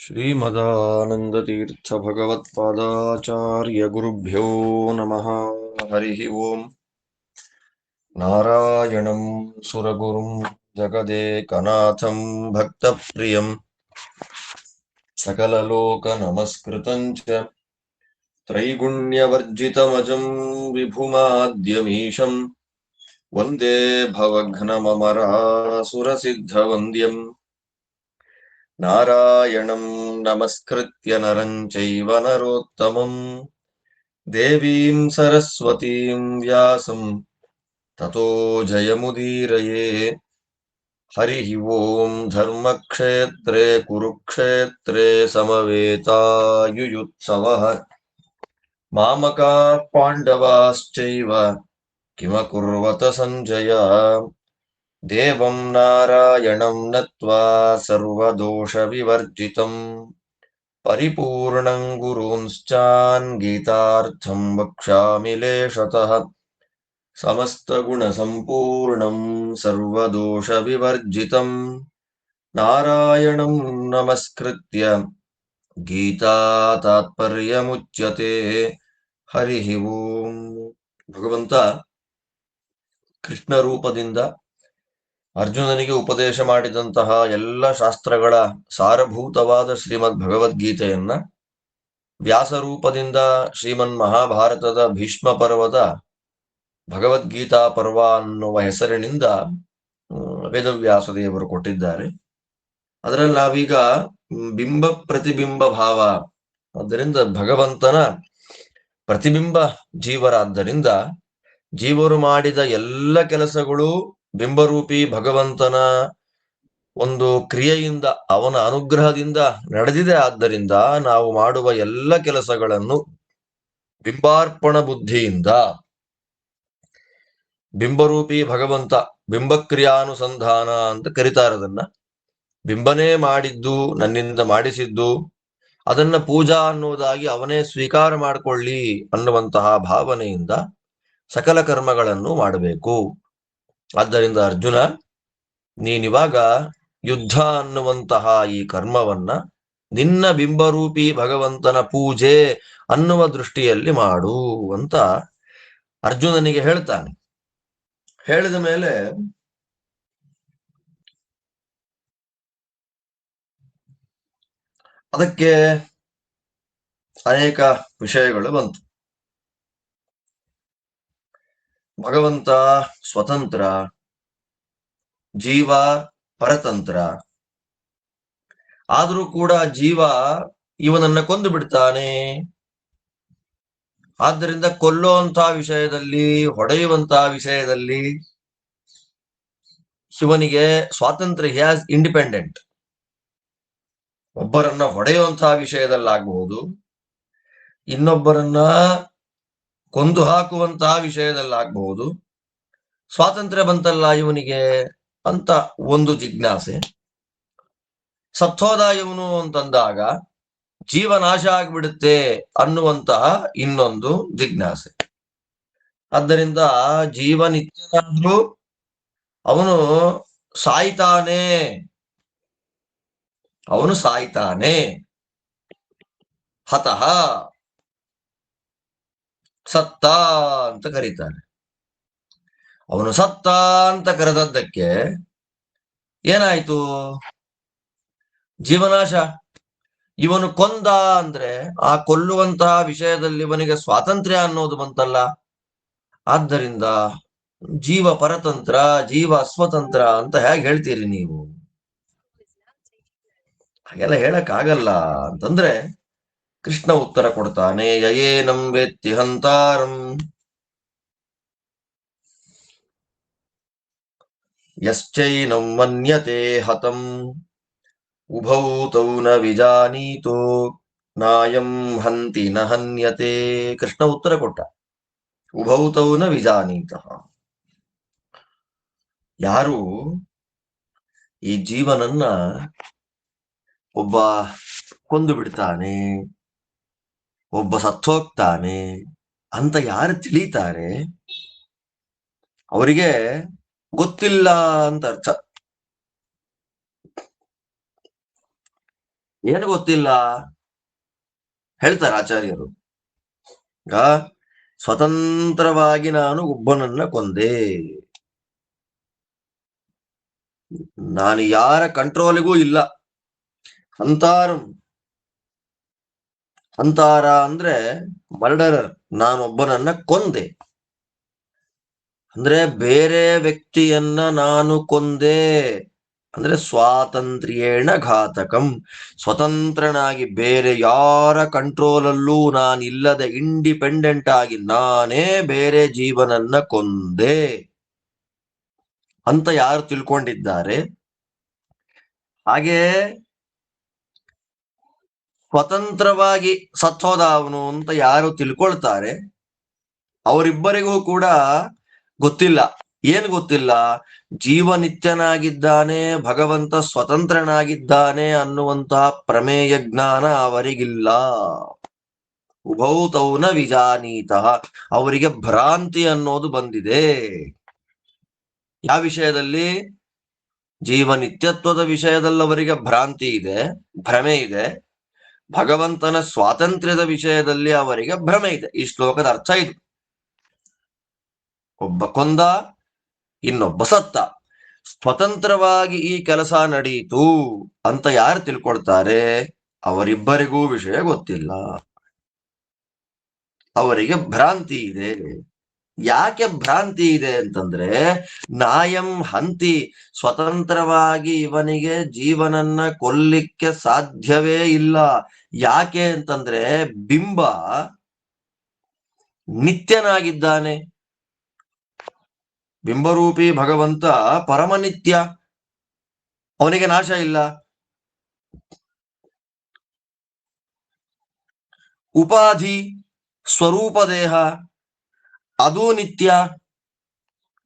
ಶ್ರೀಮದಾನಂದತೀರ್ಥ ಭಗವತ್ಪಾದಾಚಾರ್ಯ ಗುರುಭ್ಯೋ ನಮಃ. ಹರಿ ಓಂ. ನಾರಾಯಣಂ ಸುರಗುರುಂ ಜಗದೇಕನಾಥಂ ಭಕ್ತಪ್ರಿಯಂ ಸಕಲಲೋಕ ನಮಸ್ಕೃತಂ ಚ ತ್ರೈಗುಣ್ಯವರ್ಜಿತಮಜಂ ವಿಭುಮಾದ್ಯಮೀಶಂ ವಂದೇ ಭವಘ್ನಮಮರಾಸುರಸಿದ್ಧವಂದ್ಯಂ ನಾರಾಯಣಂ ನಮಸ್ಕೃತ್ಯ ನರಂ ಚೈವ ನರೋತ್ತಮಂ ದೇವೀಂ ಸರಸ್ವತೀಂ ವ್ಯಾಸಂ ತತೋ ಜಯಮುದೀರಯೇ. ಹರಿ ಓಂ. ಧರ್ಮಕ್ಷೇತ್ರೇ ಕುರುಕ್ಷೇತ್ರೇ ಸಮವೇತಾಯುಯುತ್ಸವಃ ಮಾಮಕಾಃ ಪಾಂಡವಾಶ್ಚೈವ ಕಿಮಕುರ್ವತ ಸಂಜಯ. ದೇವಂ ನಾರಾಯಣಂ ನತ್ವಾ ಸರ್ವದೋಷ ವಿವರ್ಜಿತಂ ಪರಿಪೂರ್ಣಂ ಗುರುಂಶ್ಚಾನ್ ಗೀತಾರ್ಥಂ ವಕ್ಷ್ಯಾಮಿ ಲೇಷತಃ. ಸಮಸ್ತಗುಣ ಸಂಪೂರ್ಣಂ ಸರ್ವದೋಷ ವಿವರ್ಜಿತಂ ನಾರಾಯಣಂ ನಮಸ್ಕೃತ್ಯ ಗೀತಾ ತಾತ್ಪರ್ಯಮುಚ್ಯತೆ. ಹರಿ ಓಂ. ಭಗವಂತ ಕೃಷ್ಣ ರೂಪದಿಂದ ಅರ್ಜುನನಿಗೆ ಉಪದೇಶ ಮಾಡಿದಂತಹ ಎಲ್ಲ ಶಾಸ್ತ್ರಗಳ ಸಾರಭೂತವಾದ ಶ್ರೀಮದ್ ಭಗವದ್ಗೀತೆಯನ್ನ ವ್ಯಾಸರೂಪದಿಂದ ಶ್ರೀಮನ್ ಮಹಾಭಾರತದ ಭೀಷ್ಮ ಪರ್ವದ ಭಗವದ್ಗೀತಾ ಪರ್ವ ಅನ್ನುವ ಹೆಸರಿನಿಂದ ವೇದವ್ಯಾಸ ದೇವರು ಕೊಟ್ಟಿದ್ದಾರೆ. ಅದರಲ್ಲಿ ನಾವೀಗ ಬಿಂಬ ಪ್ರತಿಬಿಂಬ ಭಾವ, ಆದ್ದರಿಂದ ಭಗವಂತನ ಪ್ರತಿಬಿಂಬ ಜೀವರಾದ್ದರಿಂದ ಜೀವರು ಮಾಡಿದ ಎಲ್ಲ ಕೆಲಸಗಳು ಬಿಂಬರೂಪಿ ಭಗವಂತನ ಒಂದು ಕ್ರಿಯೆಯಿಂದ, ಅವನ ಅನುಗ್ರಹದಿಂದ ನಡೆದಿದೆ. ಆದ್ದರಿಂದ ನಾವು ಮಾಡುವ ಎಲ್ಲ ಕೆಲಸಗಳನ್ನು ಬಿಂಬಾರ್ಪಣ ಬುದ್ಧಿಯಿಂದ, ಬಿಂಬರೂಪಿ ಭಗವಂತ ಬಿಂಬಕ್ರಿಯಾನುಸಂಧಾನ ಅಂತ ಕರೀತಾರೆ. ಅದನ್ನ ಬಿಂಬನೇ ಮಾಡಿದ್ದು, ನನ್ನಿಂದ ಮಾಡಿಸಿದ್ದು, ಅದನ್ನ ಪೂಜಾ ಅನ್ನುವುದಾಗಿ ಅವನೇ ಸ್ವೀಕಾರ ಮಾಡಿಕೊಳ್ಳಿ ಅನ್ನುವಂತಹ ಭಾವನೆಯಿಂದ ಸಕಲ ಕರ್ಮಗಳನ್ನು ಮಾಡಬೇಕು. ಆದ್ದರಿಂದ ಅರ್ಜುನ, ನೀನಿವಾಗ ಯುದ್ಧ ಅನ್ನುವಂತಹ ಈ ಕರ್ಮವನ್ನ ನಿನ್ನ ಬಿಂಬರೂಪಿ ಭಗವಂತನ ಪೂಜೆ ಅನ್ನುವ ದೃಷ್ಟಿಯಲ್ಲಿ ಮಾಡು ಅಂತ ಅರ್ಜುನನಿಗೆ ಹೇಳ್ತಾನೆ. ಹೇಳಿದ ಮೇಲೆ ಅದಕ್ಕೆ ಅನೇಕ ವಿಷಯಗಳು ಬಂತು. ಭಗವಂತ ಸ್ವತಂತ್ರ, ಜೀವ ಪರತಂತ್ರ. ಆದರೂ ಕೂಡ ಜೀವ ಇವನನ್ನ ಕೊಂದು ಬಿಡ್ತಾನೆ. ಆದ್ದರಿಂದ ಕೊಲ್ಲುವಂತಹ ವಿಷಯದಲ್ಲಿ, ಹೊಡೆಯುವಂತಹ ವಿಷಯದಲ್ಲಿ ಶಿವನಿಗೆ ಸ್ವಾತಂತ್ರ್ಯ, ಹಿ ಹ್ಯಾಸ್ ಇಂಡಿಪೆಂಡೆಂಟ್. ಒಬ್ಬರನ್ನ ಹೊಡೆಯುವಂತಹ ವಿಷಯದಲ್ಲಾಗಬಹುದು, ಇನ್ನೊಬ್ಬರನ್ನ ಕೊಂದು ಹಾಕುವಂತಹ ವಿಷಯದಲ್ಲಾಗಬಹುದು. ಸ್ವಾತಂತ್ರ್ಯ ಬಂತಲ್ಲ ಇವನಿಗೆ ಅಂತ ಒಂದು ಜಿಜ್ಞಾಸೆ. ಸತ್ತೋದ ಇವನು ಅಂತಂದಾಗ ಜೀವನಾಶ ಆಗ್ಬಿಡುತ್ತೆ ಅನ್ನುವಂತಹ ಇನ್ನೊಂದು ಜಿಜ್ಞಾಸೆ. ಆದ್ದರಿಂದ ಜೀವನಿತ್ಯನಾದ್ರೂ ಅವನು ಸಾಯ್ತಾನೆ, ಅವನು ಸಾಯ್ತಾನೆ. ಹತಃ, ಸತ್ತ ಅಂತ ಕರೀತಾರೆ. ಅವನು ಸತ್ತ ಅಂತ ಕರೆದದ್ದಕ್ಕೆ ಏನಾಯ್ತು? ಜೀವನಾಶ. ಇವನು ಕೊಂದ ಅಂದ್ರೆ ಆ ಕೊಲ್ಲುವಂತಹ ವಿಷಯದಲ್ಲಿ ಇವನಿಗೆ ಸ್ವಾತಂತ್ರ್ಯ ಅನ್ನೋದು ಬಂತಲ್ಲ. ಆದ್ದರಿಂದ ಜೀವ ಪರತಂತ್ರ, ಜೀವ ಅಸ್ವತಂತ್ರ ಅಂತ ಹೇಗೆ ಹೇಳ್ತೀರಿ ನೀವು? ಹಾಗೆಲ್ಲ ಹೇಳಕ್ಕಾಗಲ್ಲ ಅಂತಂದ್ರೆ ಕೃಷ್ಣ ಉತ್ತರ ಕೊಡ್ತಾನೆ. ಯಯೇನಂ ವೇತ್ತಿ ಹಂತಾರಂ ಯಶ್ಚೈನಂ ಮನ್ಯತೆ ಹತಂ ಉಭೌ ತೌ ನ ವಿಜಾನೀತೋ ನಾಯಂ ಹಂತಿ ನ ಹನ್ಯತೆ. ಕೃಷ್ಣ ಉತ್ತರ ಕೊಟ್ಟ. ಉಭೌ ತೌ ನ ವಿಜಾನೀತಃ. ಯಾರು ಈ ಜೀವನನ್ನ ಒಬ್ಬ ಕೊಂದು ಬಿಡ್ತಾನೆ, ಒಬ್ಬ ಸತ್ತೋಗ್ತಾನೆ ಅಂತ ಯಾರು ತಿಳಿತಾರೆ ಅವರಿಗೆ ಗೊತ್ತಿಲ್ಲ ಅಂತ ಅರ್ಥ. ಏನು ಗೊತ್ತಿಲ್ಲ ಹೇಳ್ತಾರೆ ಆಚಾರ್ಯರು. ಈಗ ಸ್ವತಂತ್ರವಾಗಿ ನಾನು ಒಬ್ಬನನ್ನ ಕೊಂದೆ, ನಾನು ಯಾರ ಕಂಟ್ರೋಲಿಗೂ ಇಲ್ಲ. ಹಂತಾರಂ, ಹಂತಾರ ಅಂದ್ರೆ ಮರ್ಡರರ್, ನಾನೊಬ್ಬನನ್ನ ಕೊಂದೆ ಅಂದ್ರೆ ಬೇರೆ ವ್ಯಕ್ತಿಯನ್ನ ನಾನು ಕೊಂದೆ ಅಂದ್ರೆ ಸ್ವಾತಂತ್ರ್ಯೇಣ ಘಾತಕಂ, ಸ್ವತಂತ್ರನಾಗಿ ಬೇರೆ ಯಾರ ಕಂಟ್ರೋಲಲ್ಲೂ ನಾನಿಲ್ಲದೆ ಇಂಡಿಪೆಂಡೆಂಟ್ ಆಗಿ ನಾನೇ ಬೇರೆ ಜೀವನನ್ನ ಕೊಂದೆ ಅಂತ ಯಾರು ತಿಳ್ಕೊಂಡಿದ್ದಾರೆ, ಹಾಗೆ ಸ್ವತಂತ್ರವಾಗಿ ಸತ್ತೋದ ಅವನು ಅಂತ ಯಾರು ತಿಳ್ಕೊಳ್ತಾರೆ, ಅವರಿಬ್ಬರಿಗೂ ಕೂಡ ಗೊತ್ತಿಲ್ಲ. ಏನು ಗೊತ್ತಿಲ್ಲ? ಜೀವನಿತ್ಯನಾಗಿದ್ದಾನೆ, ಭಗವಂತ ಸ್ವತಂತ್ರನಾಗಿದ್ದಾನೆ ಅನ್ನುವಂತಹ ಪ್ರಮೇಯ ಜ್ಞಾನ ಅವರಿಗಿಲ್ಲ. ಉಭೌತೌನ ವಿಜಾನೀತಃ, ಅವರಿಗೆ ಭ್ರಾಂತಿ ಅನ್ನೋದು ಬಂದಿದೆ. ಯಾವ ವಿಷಯದಲ್ಲಿ? ಜೀವನಿತ್ಯತ್ವದ ವಿಷಯದಲ್ಲಿ ಅವರಿಗೆ ಭ್ರಾಂತಿ ಇದೆ, ಭ್ರಮೆ ಇದೆ. ಭಗವಂತನ ಸ್ವಾತಂತ್ರ್ಯದ ವಿಷಯದಲ್ಲಿ ಅವರಿಗೆ ಭ್ರಮೆ ಇದೆ. ಈ ಶ್ಲೋಕದ ಅರ್ಥ ಇದು. ಒಬ್ಬ ಕೊಂದ, ಇನ್ನೊಬ್ಬ ಸತ್ತ, ಸ್ವತಂತ್ರವಾಗಿ ಈ ಕೆಲಸ ನಡೆಯಿತು ಅಂತ ಯಾರು ತಿಳ್ಕೊಳ್ತಾರೆ, ಅವರಿಬ್ಬರಿಗೂ ವಿಷಯ ಗೊತ್ತಿಲ್ಲ, ಅವರಿಗೆ ಭ್ರಾಂತಿ ಇದೆ. ಯಾಕೆ ಭ್ರಾಂತಿ ಇದೆ ಅಂತಂದ್ರೆ, ನಾಯಂ ಹಂತಿ, ಸ್ವತಂತ್ರವಾಗಿ ಇವನಿಗೆ ಜೀವನನ್ನ ಕೊಲ್ಲಿಕ್ಕೆ ಸಾಧ್ಯವೇ ಇಲ್ಲ. ಯಾಕೆ ಅಂತಂದ್ರೆ ಬಿಂಬ ನಿತ್ಯನಾಗಿದ್ದಾನೆ, ಬಿಂಬರೂಪಿ ಭಗವಂತ ಪರಮನಿತ್ಯ, ಅವನಿಗೆ ನಾಶ ಇಲ್ಲ. ಉಪಾಧಿ ಸ್ವರೂಪ ದೇಹ ಅದು ನಿತ್ಯ,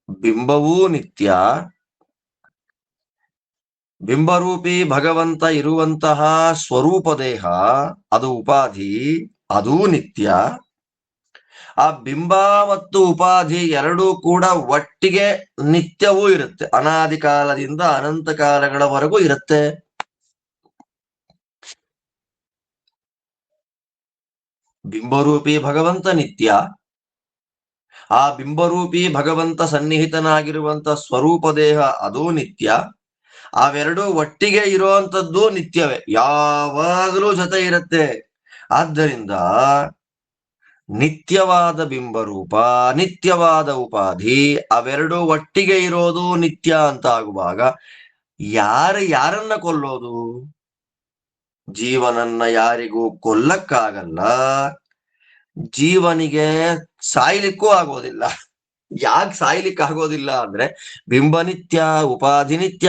ಬಿಂಬವೂ ನಿತ್ಯ. ಬಿಂಬರೂಪಿ ಭಗವಂತ ಇರುವಂತಹ ಸ್ವರೂಪ ದೇಹ ಅದು ಉಪಾಧಿ, ಅದೂ ನಿತ್ಯ. ಆ ಬಿಂಬ ಮತ್ತು ಉಪಾಧಿ ಎರಡೂ ಕೂಡ ಒಟ್ಟಿಗೆ ನಿತ್ಯವೂ ಇರುತ್ತೆ, ಅನಾದಿ ಕಾಲದಿಂದ ಅನಂತ ಕಾಲಗಳವರೆಗೂ ಇರುತ್ತೆ. ಬಿಂಬರೂಪಿ ಭಗವಂತ ನಿತ್ಯ, ಆ ಬಿಂಬರೂಪಿ ಭಗವಂತ ಸನ್ನಿಹಿತನಾಗಿರುವಂತ ಸ್ವರೂಪ ದೇಹ ಅದೂ ನಿತ್ಯ. ಅವೆರಡೂ ಒಟ್ಟಿಗೆ ಇರುವಂತದ್ದು ನಿತ್ಯವೇ, ಯಾವಾಗಲೂ ಜೊತೆ ಇರುತ್ತೆ. ಆದ್ದರಿಂದ ನಿತ್ಯವಾದ ಬಿಂಬರೂಪ, ನಿತ್ಯವಾದ ಉಪಾಧಿ, ಅವೆರಡೂ ಒಟ್ಟಿಗೆ ಇರೋದು ನಿತ್ಯ ಅಂತ ಆಗುವಾಗ ಯಾರನ್ನ ಕೊಲ್ಲೋದು? ಜೀವನನ್ನ ಯಾರಿಗೂ ಕೊಲ್ಲಕ್ಕಾಗಲ್ಲ, ಜೀವನಿಗೆ ಸಾಯ್ಲಿಕ್ಕೂ ಆಗೋದಿಲ್ಲ. ಯಾಕೆ ಸಾಯ್ಲಿಕ್ಕೆ ಆಗೋದಿಲ್ಲ ಅಂದ್ರೆ, ಬಿಂಬ ನಿತ್ಯ, ಉಪಾಧಿ ನಿತ್ಯ,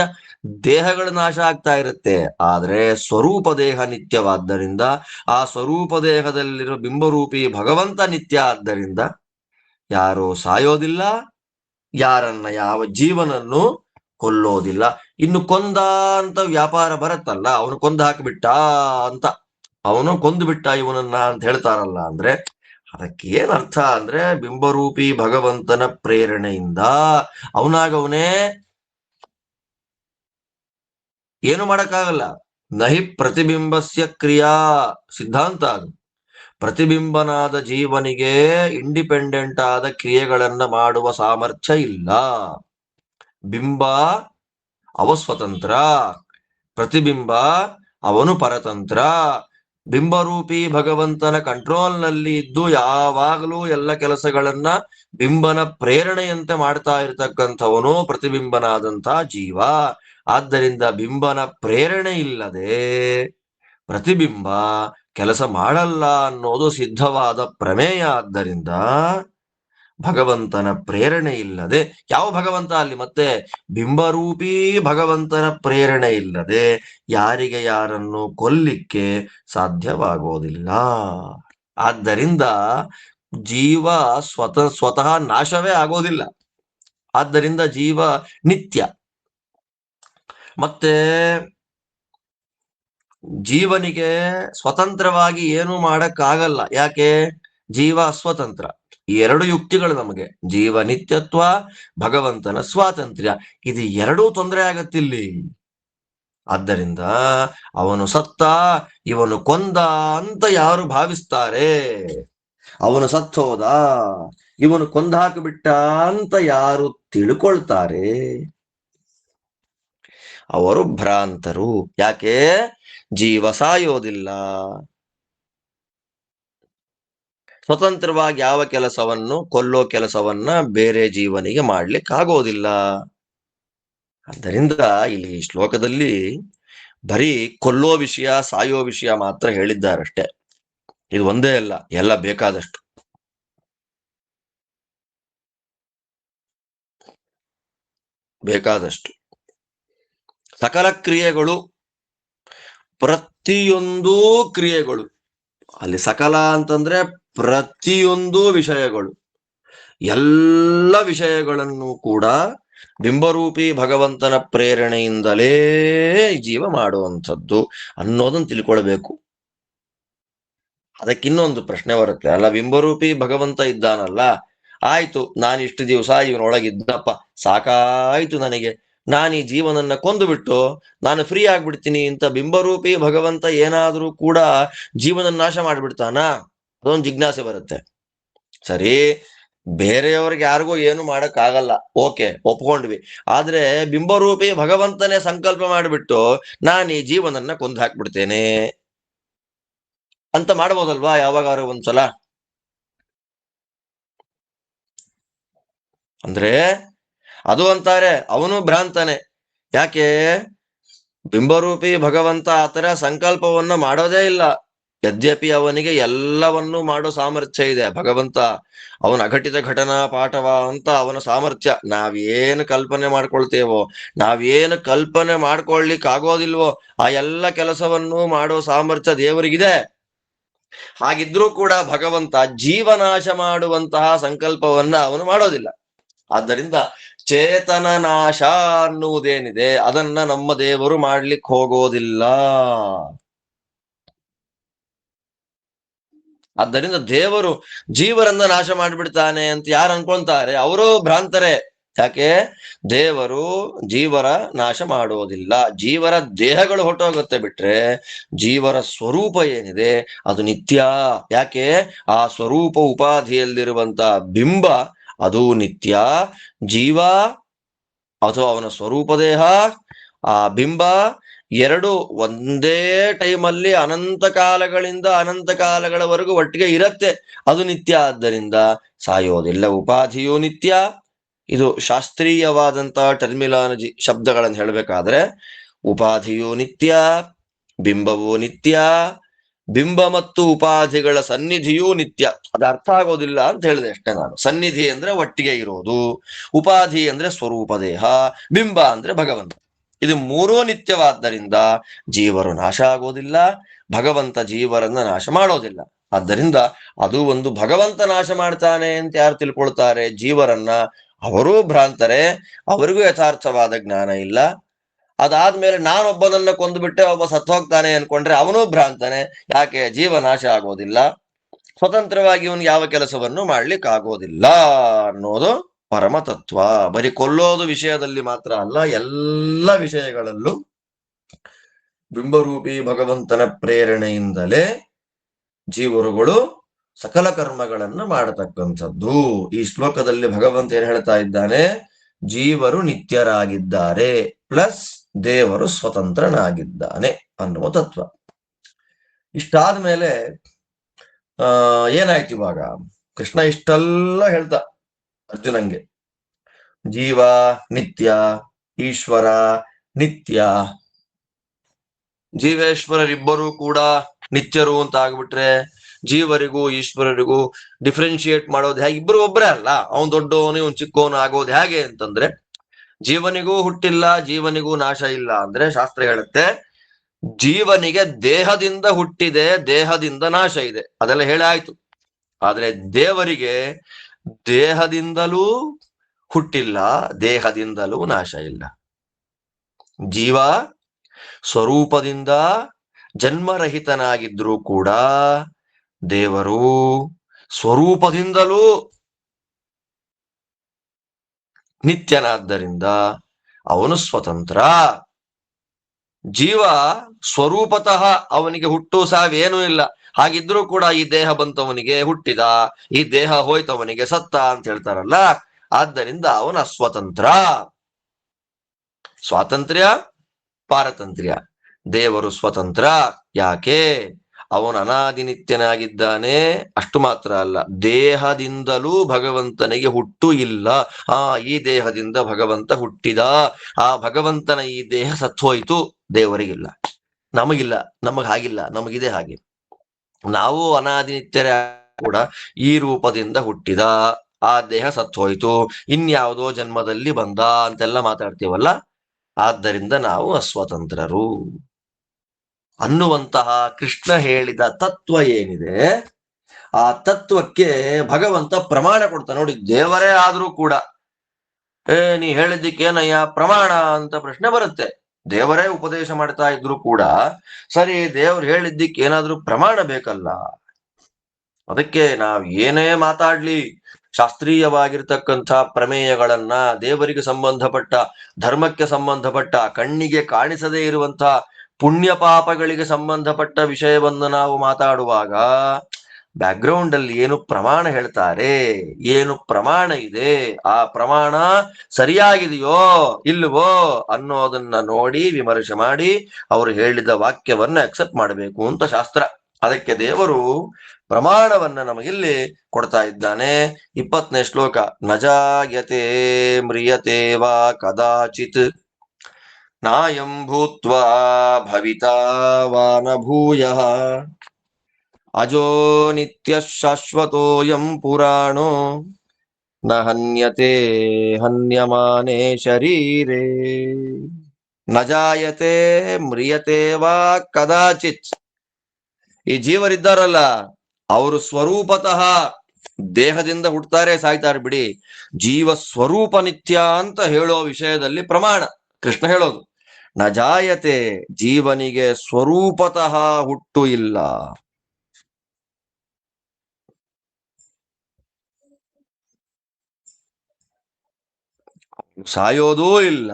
ದೇಹಗಳು ನಾಶ ಆಗ್ತಾ ಇರುತ್ತೆ, ಆದ್ರೆ ಸ್ವರೂಪ ದೇಹ ನಿತ್ಯವಾದ್ದರಿಂದ, ಆ ಸ್ವರೂಪ ದೇಹದಲ್ಲಿರೋ ಬಿಂಬರೂಪಿ ಭಗವಂತ ನಿತ್ಯ ಆದ್ದರಿಂದ ಯಾರು ಸಾಯೋದಿಲ್ಲ, ಯಾರನ್ನ ಯಾವ ಜೀವನನ್ನು ಕೊಲ್ಲೋದಿಲ್ಲ. ಇನ್ನು ಕೊಂದ ಅಂತ ವ್ಯಾಪಾರ ಬರುತ್ತಲ್ಲ, ಅವನು ಕೊಂದು ಹಾಕಿಬಿಟ್ಟ ಅಂತ, ಅವನು ಕೊಂದು ಬಿಟ್ಟ ಇವನನ್ನ ಅಂತ ಹೇಳ್ತಾರಲ್ಲ, ಅಂದ್ರೆ ಅದಕ್ಕೆ ಏನ್ ಅರ್ಥ ಅಂದ್ರೆ, ಬಿಂಬರೂಪಿ ಭಗವಂತನ ಪ್ರೇರಣೆಯಿಂದ ಅವನಾಗವನೇ ಏನು ಮಾಡಕ್ಕಾಗಲ್ಲ. ನಹಿ ಪ್ರತಿಬಿಂಬಸ್ಯ ಕ್ರಿಯಾ ಸಿದ್ಧಾಂತ ಅದು. ಪ್ರತಿಬಿಂಬನಾದ ಜೀವನಿಗೆ ಇಂಡಿಪೆಂಡೆಂಟ್ ಆದ ಕ್ರಿಯೆಗಳನ್ನ ಮಾಡುವ ಸಾಮರ್ಥ್ಯ ಇಲ್ಲ. ಬಿಂಬ ಅವಸ್ವತಂತ್ರ, ಪ್ರತಿಬಿಂಬ ಅವನು ಪರತಂತ್ರ. ಬಿಂಬರೂಪಿ ಭಗವಂತನ ಕಂಟ್ರೋಲ್ನಲ್ಲಿ ಇದ್ದು ಯಾವಾಗಲೂ ಎಲ್ಲ ಕೆಲಸಗಳನ್ನ ಬಿಂಬನ ಪ್ರೇರಣೆಯಂತೆ ಮಾಡ್ತಾ ಇರತಕ್ಕಂಥವನು ಪ್ರತಿಬಿಂಬನಾದಂಥ ಜೀವ. ಆದ್ದರಿಂದ ಬಿಂಬನ ಪ್ರೇರಣೆ ಇಲ್ಲದೆ ಪ್ರತಿಬಿಂಬ ಕೆಲಸ ಮಾಡಲ್ಲ ಅನ್ನೋದು ಸಿದ್ಧವಾದ ಪ್ರಮೇಯ. ಆದ್ದರಿಂದ ಭಗವಂತನ ಪ್ರೇರಣೆ ಇಲ್ಲದೆ, ಯಾವ ಭಗವಂತ ಅಲ್ಲಿ ಮತ್ತೆ ಬಿಂಬರೂಪಿ ಭಗವಂತನ ಪ್ರೇರಣೆ ಇಲ್ಲದೆ ಯಾರಿಗೆ ಯಾರನ್ನು ಕೊಲ್ಲಿಕ್ಕೆ ಸಾಧ್ಯವಾಗೋದಿಲ್ಲ. ಆದ್ದರಿಂದ ಜೀವ ಸ್ವತಃ ನಾಶವೇ ಆಗೋದಿಲ್ಲ. ಆದ್ದರಿಂದ ಜೀವ ನಿತ್ಯ. ಮತ್ತೆ ಜೀವನಿಗೆ ಸ್ವತಂತ್ರವಾಗಿ ಏನು ಮಾಡಕ್ಕಾಗಲ್ಲ. ಯಾಕೆ? ಜೀವ ಸ್ವತಂತ್ರ. ಈ ಎರಡು ಯುಕ್ತಿಗಳು ನಮಗೆ, ಜೀವ ನಿತ್ಯತ್ವ, ಭಗವಂತನ ಸ್ವಾತಂತ್ರ್ಯ, ಇದು ಎರಡೂ ತೊಂದರೆ ಆಗತ್ತಿಲ್ಲಿ. ಆದ್ದರಿಂದ ಅವನು ಸತ್ತ, ಇವನು ಕೊಂದ ಅಂತ ಯಾರು ಭಾವಿಸ್ತಾರೆ, ಅವನು ಸತ್ತೋದ, ಇವನು ಕೊಂದು ಹಾಕಿಬಿಟ್ಟ ಅಂತ ಯಾರು ತಿಳ್ಕೊಳ್ತಾರೆ, ಅವರು ಭ್ರಾಂತರು. ಯಾಕೆ? ಜೀವ ಸಾಯೋದಿಲ್ಲ. ಸ್ವತಂತ್ರವಾಗಿ ಯಾವ ಕೆಲಸವನ್ನು, ಕೊಲ್ಲೋ ಕೆಲಸವನ್ನ ಬೇರೆ ಜೀವನಿಗೆ ಮಾಡ್ಲಿಕ್ಕೆ ಆಗೋದಿಲ್ಲ. ಆದ್ದರಿಂದ ಇಲ್ಲಿ ಶ್ಲೋಕದಲ್ಲಿ ಬರೀ ಕೊಲ್ಲೋ ವಿಷಯ, ಸಾಯೋ ವಿಷಯ ಮಾತ್ರ ಹೇಳಿದ್ದಾರಷ್ಟೇ. ಇದು ಒಂದೇ ಅಲ್ಲ, ಎಲ್ಲ ಬೇಕಾದಷ್ಟು. ಸಕಲ ಕ್ರಿಯೆಗಳು, ಪ್ರತಿಯೊಂದು ಕ್ರಿಯೆಗಳು, ಅಲ್ಲಿ ಸಕಲ ಅಂತಂದ್ರೆ ಪ್ರತಿಯೊಂದು ವಿಷಯಗಳು, ಎಲ್ಲ ವಿಷಯಗಳನ್ನು ಕೂಡ ಬಿಂಬರೂಪಿ ಭಗವಂತನ ಪ್ರೇರಣೆಯಿಂದಲೇ ಜೀವ ಮಾಡುವಂಥದ್ದು ಅನ್ನೋದನ್ನು ತಿಳ್ಕೊಳ್ಬೇಕು. ಅದಕ್ಕಿನ್ನೊಂದು ಪ್ರಶ್ನೆ ಬರುತ್ತೆ, ಅಲ್ಲ ಬಿಂಬರೂಪಿ ಭಗವಂತ ಇದ್ದಾನಲ್ಲ, ಆಯ್ತು ನಾನು ಇಷ್ಟು ದಿವಸ ಇವನೊಳಗಿದ್ದಪ್ಪ, ಸಾಕಾಯ್ತು ನನಗೆ, ನಾನು ಈ ಜೀವನನ್ನ ಕೊಂದು ಬಿಟ್ಟು ನಾನು ಫ್ರೀ ಆಗ್ಬಿಡ್ತೀನಿ ಅಂತ ಬಿಂಬರೂಪಿ ಭಗವಂತ ಏನಾದ್ರೂ ಕೂಡ ಜೀವನ ನಾಶ ಮಾಡ್ಬಿಡ್ತಾನ? ಅದೊಂದು ಜಿಜ್ಞಾಸೆ ಬರುತ್ತೆ. ಸರಿ, ಬೇರೆಯವ್ರಿಗೆ ಯಾರಿಗೂ ಏನು ಮಾಡಕ್ ಆಗಲ್ಲ, ಓಕೆ, ಒಪ್ಕೊಂಡ್ವಿ. ಆದ್ರೆ ಬಿಂಬರೂಪಿ ಭಗವಂತನೇ ಸಂಕಲ್ಪ ಮಾಡಿಬಿಟ್ಟು ನಾನು ಈ ಜೀವನನ್ನ ಕೊಂದು ಹಾಕ್ಬಿಡ್ತೇನೆ ಅಂತ ಮಾಡ್ಬೋದಲ್ವಾ ಯಾವಾಗಾರು ಒಂದ್ಸಲ? ಅಂದ್ರೆ ಅದು ಅಂತಾರೆ ಅವನು ಭ್ರಾಂತನೇ. ಯಾಕೆ? ಬಿಂಬರೂಪಿ ಭಗವಂತ ಆತರ ಸಂಕಲ್ಪವನ್ನ ಮಾಡೋದೇ ಇಲ್ಲ. ಯದ್ಯಪಿ ಅವನಿಗೆ ಎಲ್ಲವನ್ನೂ ಮಾಡೋ ಸಾಮರ್ಥ್ಯ ಇದೆ. ಭಗವಂತ ಅವನ ಅಘಟಿತ ಘಟನಾ ಪಾಠವ ಅಂತ ಅವನ ಸಾಮರ್ಥ್ಯ. ನಾವೇನು ಕಲ್ಪನೆ ಮಾಡ್ಕೊಳ್ತೇವೋ, ನಾವೇನು ಕಲ್ಪನೆ ಮಾಡ್ಕೊಳ್ಲಿಕ್ಕೆ ಆಗೋದಿಲ್ವೋ ಆ ಎಲ್ಲ ಕೆಲಸವನ್ನು ಮಾಡೋ ಸಾಮರ್ಥ್ಯ ದೇವರಿಗಿದೆ. ಹಾಗಿದ್ರೂ ಕೂಡ ಭಗವಂತ ಜೀವನಾಶ ಮಾಡುವಂತಹ ಸಂಕಲ್ಪವನ್ನ ಅವನು ಮಾಡೋದಿಲ್ಲ. ಆದ್ದರಿಂದ ಚೇತನ ನಾಶ ಅನ್ನುವುದೇನಿದೆ ಅದನ್ನ ನಮ್ಮ ದೇವರು ಮಾಡ್ಲಿಕ್ಕೆ ಹೋಗೋದಿಲ್ಲ. ಆದ್ದರಿಂದ ದೇವರು ಜೀವರನ್ನ ನಾಶ ಮಾಡಿಬಿಡ್ತಾನೆ ಅಂತ ಯಾರು ಅನ್ಕೊಂತಾರೆ ಅವರು ಭ್ರಾಂತರೇ. ಯಾಕೆ? ದೇವರು ಜೀವರ ನಾಶ ಮಾಡೋದಿಲ್ಲ. ಜೀವರ ದೇಹಗಳು ಹೊಟ್ಟೋಗುತ್ತೆ ಬಿಟ್ರೆ ಜೀವರ ಸ್ವರೂಪ ಏನಿದೆ ಅದು ನಿತ್ಯ. ಯಾಕೆ? ಆ ಸ್ವರೂಪ ಉಪಾಧಿಯಲ್ಲಿರುವಂತ ಬಿಂಬ ಅದು ನಿತ್ಯ. ಜೀವ ಅಥವಾ ಅವನ ಸ್ವರೂಪ ದೇಹ, ಆ ಬಿಂಬ ಎರಡು ಒಂದೇ ಟೈಮಲ್ಲಿ ಅನಂತ ಕಾಲಗಳಿಂದ ಅನಂತ ಕಾಲಗಳವರೆಗೂ ಒಟ್ಟಿಗೆ ಇರತ್ತೆ. ಅದು ನಿತ್ಯ. ಆದ್ದರಿಂದ ಸಾಯೋದಿಲ್ಲ. ಉಪಾಧಿಯು ನಿತ್ಯ. ಇದು ಶಾಸ್ತ್ರೀಯವಾದಂತಹ ಟರ್ಮಿನಾಲಜಿ ಶಬ್ದಗಳನ್ನು ಹೇಳಬೇಕಾದ್ರೆ ಉಪಾಧಿಯು ನಿತ್ಯ, ಬಿಂಬವೂ ನಿತ್ಯ, ಬಿಂಬ ಮತ್ತು ಉಪಾಧಿಗಳ ಸನ್ನಿಧಿಯೂ ನಿತ್ಯ. ಅದು ಅರ್ಥ ಆಗೋದಿಲ್ಲ ಅಂತ ಹೇಳಿದೆ ಅಷ್ಟೇ ನಾನು. ಸನ್ನಿಧಿ ಅಂದ್ರೆ ಒಟ್ಟಿಗೆ ಇರೋದು, ಉಪಾಧಿ ಅಂದ್ರೆ ಸ್ವರೂಪ ದೇಹ, ಬಿಂಬ ಅಂದ್ರೆ ಭಗವಂತ. ಇದು ಮೂರೂ ನಿತ್ಯವಾದ್ದರಿಂದ ಜೀವರು ನಾಶ ಆಗೋದಿಲ್ಲ, ಭಗವಂತ ಜೀವರನ್ನ ನಾಶ ಮಾಡೋದಿಲ್ಲ. ಆದ್ದರಿಂದ ಅದು ಒಂದು ಭಗವಂತ ನಾಶ ಮಾಡ್ತಾನೆ ಅಂತ ಯಾರು ತಿಳ್ಕೊಳ್ತಾರೆ ಜೀವರನ್ನ, ಅವರೂ ಭ್ರಾಂತರೆ, ಅವರಿಗೂ ಯಥಾರ್ಥವಾದ ಜ್ಞಾನ ಇಲ್ಲ. ಅದಾದ್ಮೇಲೆ ನಾನೊಬ್ಬನನ್ನ ಕೊಂದುಬಿಟ್ಟೆ ಒಬ್ಬ ಸತ್ತು ಹೋಗ್ತಾನೆ ಅನ್ಕೊಂಡ್ರೆ ಅವನೂ ಭ್ರಾಂತನೆ. ಯಾಕೆ? ಜೀವ ನಾಶ ಆಗೋದಿಲ್ಲ, ಸ್ವತಂತ್ರವಾಗಿ ಇವನು ಯಾವ ಕೆಲಸವನ್ನು ಮಾಡ್ಲಿಕ್ಕೆ ಆಗೋದಿಲ್ಲ ಅನ್ನೋದು ಪರಮ ತತ್ವ. ಬರೀ ಕೊಲ್ಲೋದು ವಿಷಯದಲ್ಲಿ ಮಾತ್ರ ಅಲ್ಲ, ಎಲ್ಲ ವಿಷಯಗಳಲ್ಲೂ ಬಿಂಬರೂಪಿ ಭಗವಂತನ ಪ್ರೇರಣೆಯಿಂದಲೇ ಜೀವರುಗಳು ಸಕಲ ಕರ್ಮಗಳನ್ನ ಮಾಡತಕ್ಕಂಥದ್ದು. ಈ ಶ್ಲೋಕದಲ್ಲಿ ಭಗವಂತ ಏನ್ ಹೇಳ್ತಾ ಇದ್ದಾನೆ? ಜೀವರು ನಿತ್ಯರಾಗಿದ್ದಾರೆ ಪ್ಲಸ್ ದೇವರು ಸ್ವತಂತ್ರನಾಗಿದ್ದಾನೆ ಅನ್ನುವ ತತ್ವ. ಇಷ್ಟಾದ ಮೇಲೆ ಏನಾಯ್ತು ಇವಾಗ? ಕೃಷ್ಣ ಇಷ್ಟೆಲ್ಲ ಹೇಳ್ತಾ ಅರ್ಜುನಂಗೆ, ಜೀವ ನಿತ್ಯ, ಈಶ್ವರ ನಿತ್ಯ, ಜೀವೇಶ್ವರರಿಬ್ಬರು ಕೂಡ ನಿತ್ಯರು ಅಂತ ಆಗ್ಬಿಟ್ರೆ ಜೀವರಿಗೂ ಈಶ್ವರರಿಗೂ ಡಿಫ್ರೆನ್ಶಿಯೇಟ್ ಮಾಡೋದು ಹೇಗೆ? ಇಬ್ಬರು ಒಬ್ಬರೇ ಅಲ್ಲ, ಅವನ್ ದೊಡ್ಡವನು ಇವನ್ ಚಿಕ್ಕವನು ಆಗೋದು ಹೇಗೆ ಅಂತಂದ್ರೆ, ಜೀವನಿಗೂ ಹುಟ್ಟಿಲ್ಲ, ಜೀವನಿಗೂ ನಾಶ ಇಲ್ಲ ಅಂದ್ರೆ ಶಾಸ್ತ್ರ ಹೇಳುತ್ತೆ ಜೀವನಿಗೆ ದೇಹದಿಂದ ಹುಟ್ಟಿದೆ, ದೇಹದಿಂದ ನಾಶ ಇದೆ, ಅದೆಲ್ಲ ಹೇಳಾಯ್ತು. ಆದ್ರೆ ದೇವರಿಗೆ ದೇಹದಿಂದಲೂ ಹುಟ್ಟಿಲ್ಲ, ದೇಹದಿಂದಲೂ ನಾಶ ಇಲ್ಲ. ಜೀವ ಸ್ವರೂಪದಿಂದ ಜನ್ಮರಹಿತನಾಗಿದ್ರೂ ಕೂಡ ದೇವರು ಸ್ವರೂಪದಿಂದಲೂ ನಿತ್ಯನಾದ್ದರಿಂದ ಅವನು ಸ್ವತಂತ್ರ. ಜೀವ ಸ್ವರೂಪತಃ ಅವನಿಗೆ ಹುಟ್ಟು ಸಾವೇನೂ ಇಲ್ಲ. ಹಾಗಿದ್ರೂ ಕೂಡ ಈ ದೇಹ ಬಂತವನಿಗೆ ಹುಟ್ಟಿದ, ಈ ದೇಹ ಹೋಯ್ತವನಿಗೆ ಸತ್ತ ಅಂತ ಹೇಳ್ತಾರಲ್ಲ. ಆದ್ದರಿಂದ ಅವನ ಸ್ವತಂತ್ರ. ಸ್ವಾತಂತ್ರ್ಯ, ಪಾರತಂತ್ರ್ಯ. ದೇವರು ಸ್ವತಂತ್ರ. ಯಾಕೆ? ಅವನು ಅನಾದಿ ನಿತ್ಯನಾಗಿದ್ದಾನೆ. ಅಷ್ಟು ಮಾತ್ರ ಅಲ್ಲ, ದೇಹದಿಂದಲೂ ಭಗವಂತನಿಗೆ ಹುಟ್ಟು ಇಲ್ಲ. ಈ ದೇಹದಿಂದ ಭಗವಂತ ಹುಟ್ಟಿದ. ಆ ಭಗವಂತನ ಈ ದೇಹ ಸತ್ತೋಯ್ತು, ದೇವರಿಗಿಲ್ಲ. ನಮಗಿಲ್ಲ, ನಮಗ್ ಹಾಗಿಲ್ಲ, ನಮಗಿದೆ ಹಾಗೆ. ನಾವು ಅನಾದಿ ನಿತ್ಯರ ಕೂಡ ಈ ರೂಪದಿಂದ ಹುಟ್ಟಿದ, ಆ ದೇಹ ಸತ್ತೋಯ್ತು, ಇನ್ಯಾವುದೋ ಜನ್ಮದಲ್ಲಿ ಬಂದ ಅಂತೆಲ್ಲ ಮಾತಾಡ್ತೀವಲ್ಲ. ಆದ್ದರಿಂದ ನಾವು ಅಸ್ವತಂತ್ರರು ಅನ್ನುವಂತಹ ಕೃಷ್ಣ ಹೇಳಿದ ತತ್ವ ಏನಿದೆ, ಆ ತತ್ವಕ್ಕೆ ಭಗವಂತ ಪ್ರಮಾಣ ಕೊಡ್ತಾನೆ. ನೋಡಿ, ದೇವರೇ ಆದ್ರೂ ಕೂಡ ನೀ ಹೇಳಿದ್ದಕ್ಕೇನಯ್ಯ ಪ್ರಮಾಣ ಅಂತ ಪ್ರಶ್ನೆ ಬರುತ್ತೆ. ದೇವರೇ ಉಪದೇಶ ಮಾಡ್ತಾ ಇದ್ರು ಕೂಡ ಸರಿ, ದೇವ್ರು ಹೇಳಿದ್ದಕ್ಕೆ ಏನಾದ್ರೂ ಪ್ರಮಾಣ ಬೇಕಲ್ಲ. ಅದಕ್ಕೆ ನಾವ್ ಏನೇ ಮಾತಾಡ್ಲಿ, ಶಾಸ್ತ್ರೀಯವಾಗಿರ್ತಕ್ಕಂಥ ಪ್ರಮೇಯಗಳನ್ನ, ದೇವರಿಗೆ ಸಂಬಂಧಪಟ್ಟ, ಧರ್ಮಕ್ಕೆ ಸಂಬಂಧಪಟ್ಟ, ಕಣ್ಣಿಗೆ ಕಾಣಿಸದೇ ಇರುವಂತ ಪುಣ್ಯ ಪಾಪಗಳಿಗೆ ಸಂಬಂಧಪಟ್ಟ ವಿಷಯವನ್ನು ನಾವು ಮಾತಾಡುವಾಗ ಬ್ಯಾಕ್ಗ್ರೌಂಡ್ ಅಲ್ಲಿ ಏನು ಪ್ರಮಾಣ ಹೇಳ್ತಾರೆ, ಏನು ಪ್ರಮಾಣ ಇದೆ, ಆ ಪ್ರಮಾಣ ಸರಿಯಾಗಿದೆಯೋ ಇಲ್ವೋ ಅನ್ನೋದನ್ನ ನೋಡಿ ವಿಮರ್ಶೆ ಮಾಡಿ ಅವರು ಹೇಳಿದ ವಾಕ್ಯವನ್ನ ಅಕ್ಸೆಪ್ಟ್ ಮಾಡಬೇಕು ಅಂತ ಶಾಸ್ತ್ರ. ಅದಕ್ಕೆ ದೇವರು ಪ್ರಮಾಣವನ್ನ ನಮಗಿಲ್ಲಿ ಕೊಡ್ತಾ ಇದ್ದಾನೆ. 20ನೇ ಶ್ಲೋಕ. ನಜಾಯತೆ ಮ್ರಿಯತೆ ವಾ ಕದಾಚಿತ್ ನಾಯಂ ಭೂತ್ವಾ ಭವಿತಾ ವಾ ನ ಭೂಯಃ ಅಜೋ ನಿತ್ಯ ಶಾಶ್ವತೋಯಂ ಪುರಾಣೋ ನ ಹನ್ಯತೆ ಹನ್ಯಮಾನೆ ಶರೀರೇ. ನಜಾಯತೆ ಮ್ರಿಯತೆ ವಾ ಕದಾಚಿತ್. ಈ ಜೀವರಿದ್ದಾರಲ್ಲ, ಅವರು ಸ್ವರೂಪತಃ ದೇಹದಿಂದ ಹುಟ್ಟುತ್ತಾರೆ, ಸಾಯ್ತಾರೆ ಬಿಡಿ. ಜೀವ ಸ್ವರೂಪ ನಿತ್ಯ ಅಂತ ಹೇಳೋ ವಿಷಯದಲ್ಲಿ ಪ್ರಮಾಣ ಕೃಷ್ಣ ಹೇಳೋದು. ನಜಾಯತೆ, ಜೀವನಿಗೆ ಸ್ವರೂಪತಃ ಹುಟ್ಟು ಇಲ್ಲ. ಸಾಯೋದೂ ಇಲ್ಲ.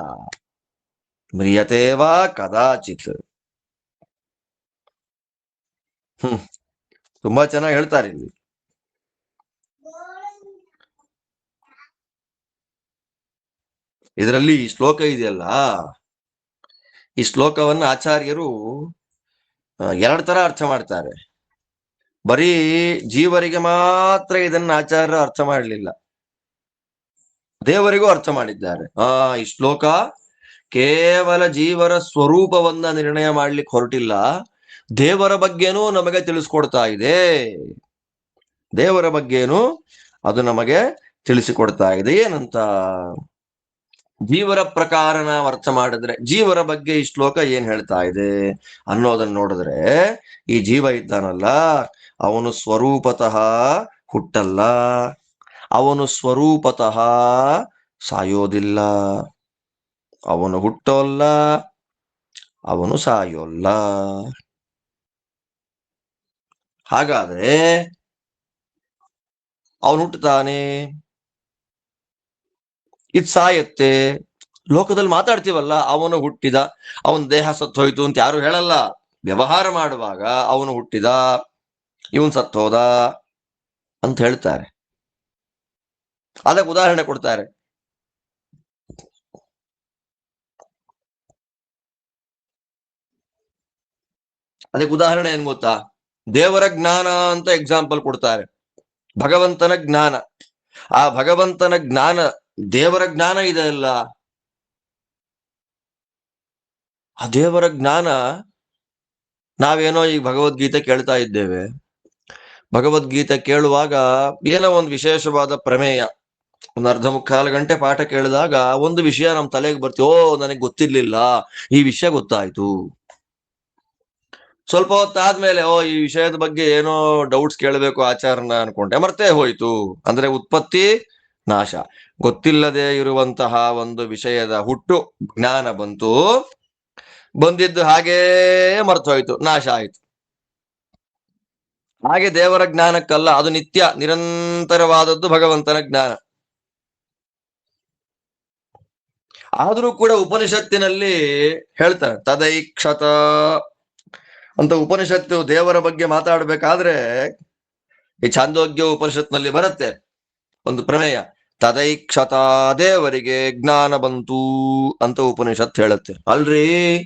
ಮ್ರಿಯತೇವಾ ಕದಾಚಿತ್. ತುಂಬಾ ಚೆನ್ನಾಗಿ ಹೇಳ್ತಾರೆ ಇಲ್ಲಿ. ಇದರಲ್ಲಿ ಈ ಶ್ಲೋಕ ಇದೆಯಲ್ಲ, ಈ ಶ್ಲೋಕವನ್ನ ಆಚಾರ್ಯರು 2 ತರ ಅರ್ಥ ಮಾಡ್ತಾರೆ. ಬರೀ ಜೀವರಿಗೆ ಮಾತ್ರ ಇದನ್ನ ಆಚಾರ್ಯರು ಅರ್ಥ ಮಾಡಲಿಲ್ಲ, ದೇವರಿಗೂ ಅರ್ಥ ಮಾಡಿದ್ದಾರೆ. ಈ ಶ್ಲೋಕ ಕೇವಲ ಜೀವರ ಸ್ವರೂಪವನ್ನ ನಿರ್ಣಯ ಮಾಡ್ಲಿಕ್ಕೆ ಹೊರಟಿಲ್ಲ, ದೇವರ ಬಗ್ಗೆನೂ ನಮಗೆ ತಿಳಿಸ್ಕೊಡ್ತಾ ಇದೆ. ದೇವರ ಬಗ್ಗೆನೂ ಅದು ನಮಗೆ ತಿಳಿಸಿಕೊಡ್ತಾ ಇದೆ. ಏನಂತ? ಜೀವರ ಪ್ರಕಾರ ನಾವು ಅರ್ಥ ಮಾಡಿದ್ರೆ, ಜೀವರ ಬಗ್ಗೆ ಈ ಶ್ಲೋಕ ಏನ್ ಹೇಳ್ತಾ ಇದೆ ಅನ್ನೋದನ್ನ ನೋಡಿದ್ರೆ, ಈ ಜೀವ ಇದ್ದಾನಲ್ಲ, ಅವನು ಸ್ವರೂಪತಃ ಹುಟ್ಟಲ್ಲ, ಅವನು ಸ್ವರೂಪತಃ ಸಾಯೋದಿಲ್ಲ. ಅವನು ಹುಟ್ಟೋಲ್ಲ, ಅವನು ಸಾಯೋಲ್ಲ. ಹಾಗಾದ್ರೆ ಅವನು ಹುಟ್ಟುತ್ತಾನೆ, ಇದು ಸಾಯತ್ತೆ. ಲೋಕದಲ್ಲಿ ಮಾತಾಡ್ತೀವಲ್ಲ, ಅವನು ಹುಟ್ಟಿದ, ಅವನ ದೇಹ ಸತ್ತೋಯ್ತು ಅಂತ ಯಾರು ಹೇಳಲ್ಲ. ವ್ಯವಹಾರ ಮಾಡುವಾಗ ಅವನು ಹುಟ್ಟಿದ, ಇವನ್ ಸತ್ತೋದ ಅಂತ ಹೇಳ್ತಾರೆ. ಅದಕ್ಕೆ ಉದಾಹರಣೆ ಕೊಡ್ತಾರೆ. ಅದಕ್ಕೆ ಉದಾಹರಣೆ ಏನ್ ಗೊತ್ತಾ? ದೇವರ ಜ್ಞಾನ ಅಂತ ಎಕ್ಸಾಂಪಲ್ ಕೊಡ್ತಾರೆ. ಭಗವಂತನ ಜ್ಞಾನ, ಆ ಭಗವಂತನ ಜ್ಞಾನ, ದೇವರ ಜ್ಞಾನ ಇದೆ ಅಲ್ಲ, ಆ ದೇವರ ಜ್ಞಾನ ನಾವೇನೋ ಈಗ ಭಗವದ್ಗೀತೆ ಕೇಳ್ತಾ ಇದ್ದೇವೆ. ಭಗವದ್ಗೀತೆ ಕೇಳುವಾಗ ಏನೋ ಒಂದು ವಿಶೇಷವಾದ ಪ್ರಮೇಯ, ಒಂದು ಅರ್ಧ ಮುಕ್ಕಾಲು ಗಂಟೆ ಪಾಠ ಕೇಳಿದಾಗ ಒಂದು ವಿಷಯ ನಮ್ಮ ತಲೆಗೆ ಬರ್ತೀವಿ. ನನಗೆ ಗೊತ್ತಿರ್ಲಿಲ್ಲ, ಈ ವಿಷಯ ಗೊತ್ತಾಯ್ತು. ಸ್ವಲ್ಪ ಹೊತ್ತಾದ್ಮೇಲೆ ಈ ವಿಷಯದ ಬಗ್ಗೆ ಏನೋ ಡೌಟ್ಸ್ ಕೇಳಬೇಕು ಆಚಾರನ ಅನ್ಕೊಂಡೆ, ಮರ್ತೇ ಹೋಯ್ತು. ಅಂದ್ರೆ ಉತ್ಪತ್ತಿ ನಾಶ, ಗೊತ್ತಿಲ್ಲದೆ ಇರುವಂತಹ ಒಂದು ವಿಷಯದ ಹುಟ್ಟು ಜ್ಞಾನ ಬಂತು, ಬಂದಿದ್ದು ಹಾಗೇ ಮರ್ತೋಯ್ತು, ನಾಶ ಆಯ್ತು. ಹಾಗೆ ದೇವರ ಜ್ಞಾನಕ್ಕಲ್ಲ, ಅದು ನಿತ್ಯ ನಿರಂತರವಾದದ್ದು ಭಗವಂತನ ಜ್ಞಾನ. ಆದ್ರೂ ಕೂಡ ಉಪನಿಷತ್ತಿನಲ್ಲಿ ಹೇಳ್ತಾರೆ ತದೈಕ್ಷತ ಅಂತ. ಉಪನಿಷತ್ತು ದೇವರ ಬಗ್ಗೆ ಮಾತಾಡ್ಬೇಕಾದ್ರೆ ಈ ಛಾಂದೋಗ್ಯ ಉಪನಿಷತ್ನಲ್ಲಿ ಬರುತ್ತೆ ಒಂದು ಪ್ರಮೇಯ, ತದೈಕ್ಷತ ದೇವರಿಗೆ ಜ್ಞಾನ ಬಂತು ಅಂತ ಉಪನಿಷತ್ ಹೇಳುತ್ತೆ. ಅಲ್ರಿ,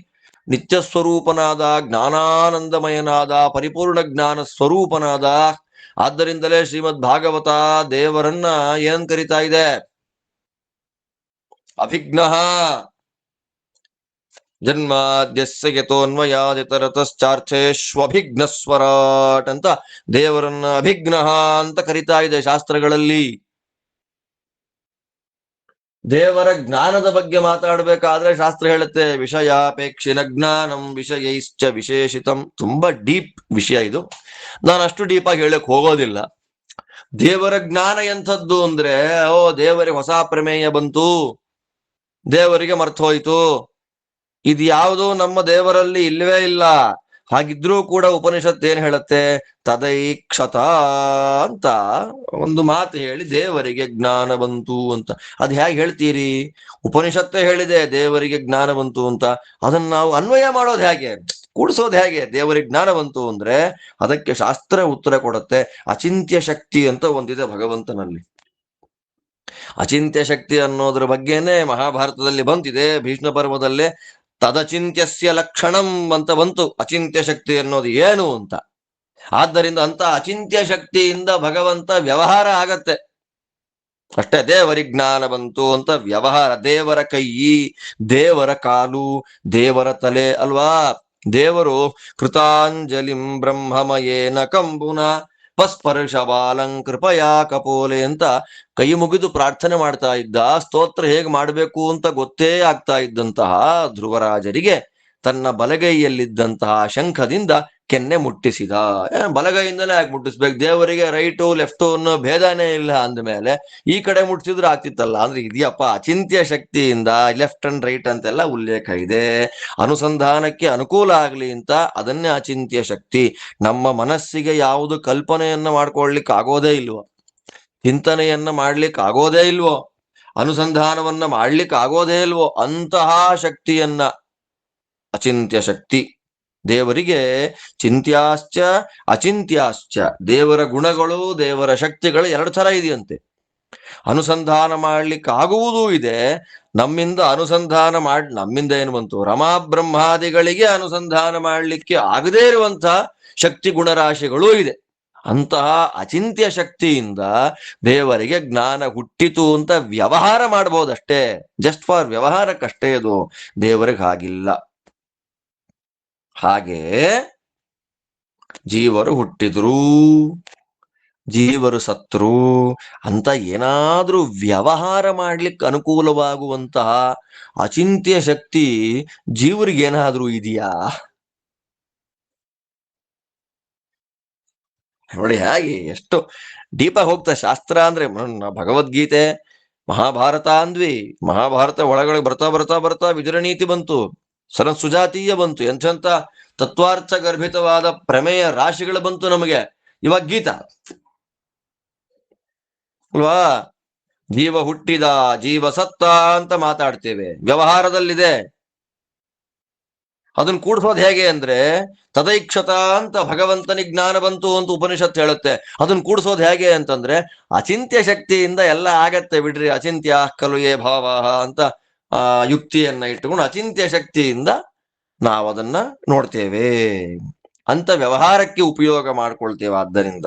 ನಿತ್ಯ ಸ್ವರೂಪನಾದ ಜ್ಞಾನಾನಂದಮಯನಾದ ಪರಿಪೂರ್ಣ ಜ್ಞಾನ ಸ್ವರೂಪನಾದ, ಆದ್ದರಿಂದಲೇ ಶ್ರೀಮದ್ ಭಾಗವತ ದೇವರನ್ನ ಏನ್ ಕರಿತಾ ಇದೆ? ಅಭಿಜ್ಞ ಜನ್ಮಾದ್ಯಸ್ಯ ಯತೋನ್ಮಯಾದಿತರತಶ್ಚಾರ್ಥೇಷ್ವಭಿಘ್ನ ಸ್ವರಾಟ್ ಅಂತ ದೇವರನ್ನ ಅಭಿಜ್ಞ ಅಂತ ಕರಿತಾ ಇದೆ ಶಾಸ್ತ್ರಗಳಲ್ಲಿ. ದೇವರ ಜ್ಞಾನದ ಬಗ್ಗೆ ಮಾತಾಡ್ಬೇಕಾದ್ರೆ ಶಾಸ್ತ್ರ ಹೇಳುತ್ತೆ ವಿಷಯಾಪೇಕ್ಷಿನ ಜ್ಞಾನಂ ವಿಷಯೈಶ್ಚ ವಿಶೇಷಿತಂ. ತುಂಬಾ ಡೀಪ್ ವಿಷಯ ಇದು, ನಾನು ಅಷ್ಟು ಡೀಪ್ ಆಗಿ ಹೇಳಕ್ ಹೋಗೋದಿಲ್ಲ. ದೇವರ ಜ್ಞಾನ ಎಂಥದ್ದು ಅಂದ್ರೆ, ದೇವರಿಗೆ ಹೊಸ ಪ್ರಮೇಯ ಬಂತು, ದೇವರಿಗೆ ಮರ್ತೋಯ್ತು, ಇದು ಯಾವುದು ನಮ್ಮ ದೇವರಲ್ಲಿ ಇಲ್ಲವೇ ಇಲ್ಲ. ಹಾಗಿದ್ರೂ ಕೂಡ ಉಪನಿಷತ್ ಏನ್ ಹೇಳುತ್ತೆ? ತದೈಕ್ಷತ ಅಂತ ಒಂದು ಮಾತು ಹೇಳಿ ದೇವರಿಗೆ ಜ್ಞಾನ ಬಂತು ಅಂತ. ಅದ್ ಹೇಗೆ ಹೇಳ್ತೀರಿ? ಉಪನಿಷತ್ತೇ ಹೇಳಿದೆ ದೇವರಿಗೆ ಜ್ಞಾನ ಬಂತು ಅಂತ. ಅದನ್ನ ನಾವು ಅನ್ವಯ ಮಾಡೋದು ಹೇಗೆ, ಕೂಡಿಸೋದು ಹೇಗೆ? ದೇವರಿಗೆ ಜ್ಞಾನ ಬಂತು ಅಂದ್ರೆ ಅದಕ್ಕೆ ಶಾಸ್ತ್ರ ಉತ್ತರ ಕೊಡುತ್ತೆ. ಅಚಿಂತ್ಯ ಶಕ್ತಿ ಅಂತ ಒಂದಿದೆ ಭಗವಂತನಲ್ಲಿ. ಅಚಿಂತ್ಯ ಶಕ್ತಿ ಅನ್ನೋದ್ರ ಬಗ್ಗೆನೆ ಮಹಾಭಾರತದಲ್ಲಿ ಬಂತಿದೆ. ಭೀಷ್ಮ ಪರ್ವದಲ್ಲೇ ತದಚಿಂತ್ಯಸ್ಯ ಲಕ್ಷಣಂ ಅಂತ ಬಂತು, ಅಚಿಂತ್ಯ ಶಕ್ತಿ ಅನ್ನೋದು ಏನು ಅಂತ. ಆದ್ದರಿಂದ ಅಂತ ಅಚಿಂತ್ಯ ಶಕ್ತಿಯಿಂದ ಭಗವಂತ ವ್ಯವಹಾರ ಆಗತ್ತೆ ಅಷ್ಟೇ. ದೇವರಿಗೆ ಜ್ಞಾನ ಬಂತು ಅಂತ ವ್ಯವಹಾರ. ದೇವರ ಕೈ, ದೇವರ ಕಾಲು, ದೇವರ ತಲೆ ಅಲ್ವಾ. ದೇವರು ಕೃತಾಂಜಲಿಂ ಬ್ರಹ್ಮಮಯೇನ ಕಂಬುನ ಪಸ್ಪರ್ಶಬಾಲಂ ಕೃಪಯಾ ಕಪೋಲೆ ಅಂತ ಕೈ ಮುಗಿದು ಪ್ರಾರ್ಥನೆ ಮಾಡ್ತಾ ಇದ್ದ. ಸ್ತೋತ್ರ ಹೇಗೆ ಮಾಡಬೇಕು ಅಂತ ಗೊತ್ತೇ ಆಗ್ತಾ ಇದ್ದಂತಹ ಧ್ರುವರಾಜರಿಗೆ ತನ್ನ ಬಲಗೈಯಲ್ಲಿದ್ದಂತಹ ಶಂಖದಿಂದ ಕೆನ್ನೆ ಮುಟ್ಟಿಸಿದ. ಬಲಗೈಯಿಂದಲೇ ಯಾಕೆ ಮುಟ್ಟಿಸ್ಬೇಕು? ದೇವರಿಗೆ ರೈಟು ಲೆಫ್ಟು ಅನ್ನೋ ಭೇದನೇ ಇಲ್ಲ ಅಂದಮೇಲೆ ಈ ಕಡೆ ಮುಟ್ಟಿಸಿದ್ರೆ ಆಗ್ತಿತ್ತಲ್ಲ. ಅಂದ್ರೆ ಇದೆಯಪ್ಪ ಅಚಿಂತ್ಯ ಶಕ್ತಿಯಿಂದ ಲೆಫ್ಟ್ ಅಂಡ್ ರೈಟ್ ಅಂತೆಲ್ಲ ಉಲ್ಲೇಖ ಇದೆ. ಅನುಸಂಧಾನಕ್ಕೆ ಅನುಕೂಲ ಆಗ್ಲಿ ಅಂತ ಅದನ್ನೇ ಅಚಿಂತ್ಯ ಶಕ್ತಿ. ನಮ್ಮ ಮನಸ್ಸಿಗೆ ಯಾವುದು ಕಲ್ಪನೆಯನ್ನ ಮಾಡ್ಕೊಳ್ಲಿಕ್ಕೆ ಆಗೋದೇ ಇಲ್ವೋ, ಚಿಂತನೆಯನ್ನ ಮಾಡ್ಲಿಕ್ಕೆ ಆಗೋದೇ ಇಲ್ವೋ, ಅನುಸಂಧಾನವನ್ನ ಮಾಡ್ಲಿಕ್ಕೆ ಆಗೋದೇ ಇಲ್ವೋ, ಅಂತಹ ಶಕ್ತಿಯನ್ನ ಅಚಿಂತ್ಯ ಶಕ್ತಿ. ದೇವರಿಗೆ ಚಿಂತ್ಯಾಶ್ಚ ಅಚಿಂತ್ಯಾಶ್ಚ, ದೇವರ ಗುಣಗಳು ದೇವರ ಶಕ್ತಿಗಳು ಎರಡು ತರ ಇದೆಯಂತೆ. ಅನುಸಂಧಾನ ಮಾಡ್ಲಿಕ್ಕೆ ಆಗುವುದೂ ಇದೆ, ನಮ್ಮಿಂದ ಅನುಸಂಧಾನ ನಮ್ಮಿಂದ ಏನು ಬಂತು, ರಮಾ ಬ್ರಹ್ಮಾದಿಗಳಿಗೆ ಅನುಸಂಧಾನ ಮಾಡ್ಲಿಕ್ಕೆ ಆಗದೇ ಇರುವಂತಹ ಶಕ್ತಿ ಗುಣರಾಶಿಗಳೂ ಇದೆ. ಅಂತಹ ಅಚಿಂತ್ಯ ಶಕ್ತಿಯಿಂದ ದೇವರಿಗೆ ಜ್ಞಾನ ಹುಟ್ಟಿತು ಅಂತ ವ್ಯವಹಾರ ಮಾಡಬಹುದಷ್ಟೇ, ಜಸ್ಟ್ ಫಾರ್ ವ್ಯವಹಾರಕ್ಕಷ್ಟೇ. ಅದು ದೇವರಿಗೆ ಹಾಗಿಲ್ಲ. ಹಾಗೆ ಜೀವರು ಹುಟ್ಟಿದ್ರು, ಜೀವರು ಸತ್ರು ಅಂತ ಏನಾದ್ರೂ ವ್ಯವಹಾರ ಮಾಡ್ಲಿಕ್ಕೆ ಅನುಕೂಲವಾಗುವಂತಹ ಅಚಿಂತ್ಯ ಶಕ್ತಿ ಜೀವರಿಗೇನಾದ್ರೂ ಇದೆಯಾ? ನೋಡಿ ಹೇಗೆ ಎಷ್ಟು ಡೀಪಾಗಿ ಹೋಗ್ತಾ ಶಾಸ್ತ್ರ ಅಂದ್ರೆ. ಭಗವದ್ಗೀತೆ ಮಹಾಭಾರತ ಅಂದ್ವಿ, ಮಹಾಭಾರತ ಒಳಗಡೆ ಬರ್ತಾ ಬರ್ತಾ ಬರ್ತಾ ವಿದುರನೀತಿ ಬಂತು, ಸುಜಾತೀಯ ಬಂತು, ಎಂಥ ತತ್ವಾರ್ಥ ಗರ್ಭಿತವಾದ ಪ್ರಮೇಯ ರಾಶಿಗಳು ಬಂತು ನಮಗೆ. ಇವಾಗ ಗೀತಾ ಅಲ್ವಾ? ಜೀವ ಹುಟ್ಟಿದ, ಜೀವ ಸತ್ತ ಅಂತ ಮಾತಾಡ್ತೇವೆ, ವ್ಯವಹಾರದಲ್ಲಿದೆ. ಅದನ್ನ ಕೂಡ್ಸೋದು ಹೇಗೆ ಅಂದ್ರೆ ತದೈಕ್ಷತ ಅಂತ ಭಗವಂತನಿಗೆ ಜ್ಞಾನ ಬಂತು ಅಂತ ಉಪನಿಷತ್ ಹೇಳುತ್ತೆ. ಅದನ್ನ ಕೂಡ್ಸೋದು ಹೇಗೆ ಅಂತಂದ್ರೆ ಅಚಿಂತ್ಯ ಶಕ್ತಿಯಿಂದ ಎಲ್ಲ ಆಗತ್ತೆ ಬಿಡ್ರಿ, ಅಚಿಂತ್ಯ ಕಲುಯೇ ಭಾವ ಅಂತ ಯುಕ್ತಿಯನ್ನ ಇಟ್ಟುಕೊಂಡು ಅಚಿಂತ್ಯ ಶಕ್ತಿಯಿಂದ ನಾವು ಅದನ್ನ ನೋಡ್ತೇವೆ ಅಂತ ವ್ಯವಹಾರಕ್ಕೆ ಉಪಯೋಗ ಮಾಡ್ಕೊಳ್ತೇವೆ. ಆದ್ದರಿಂದ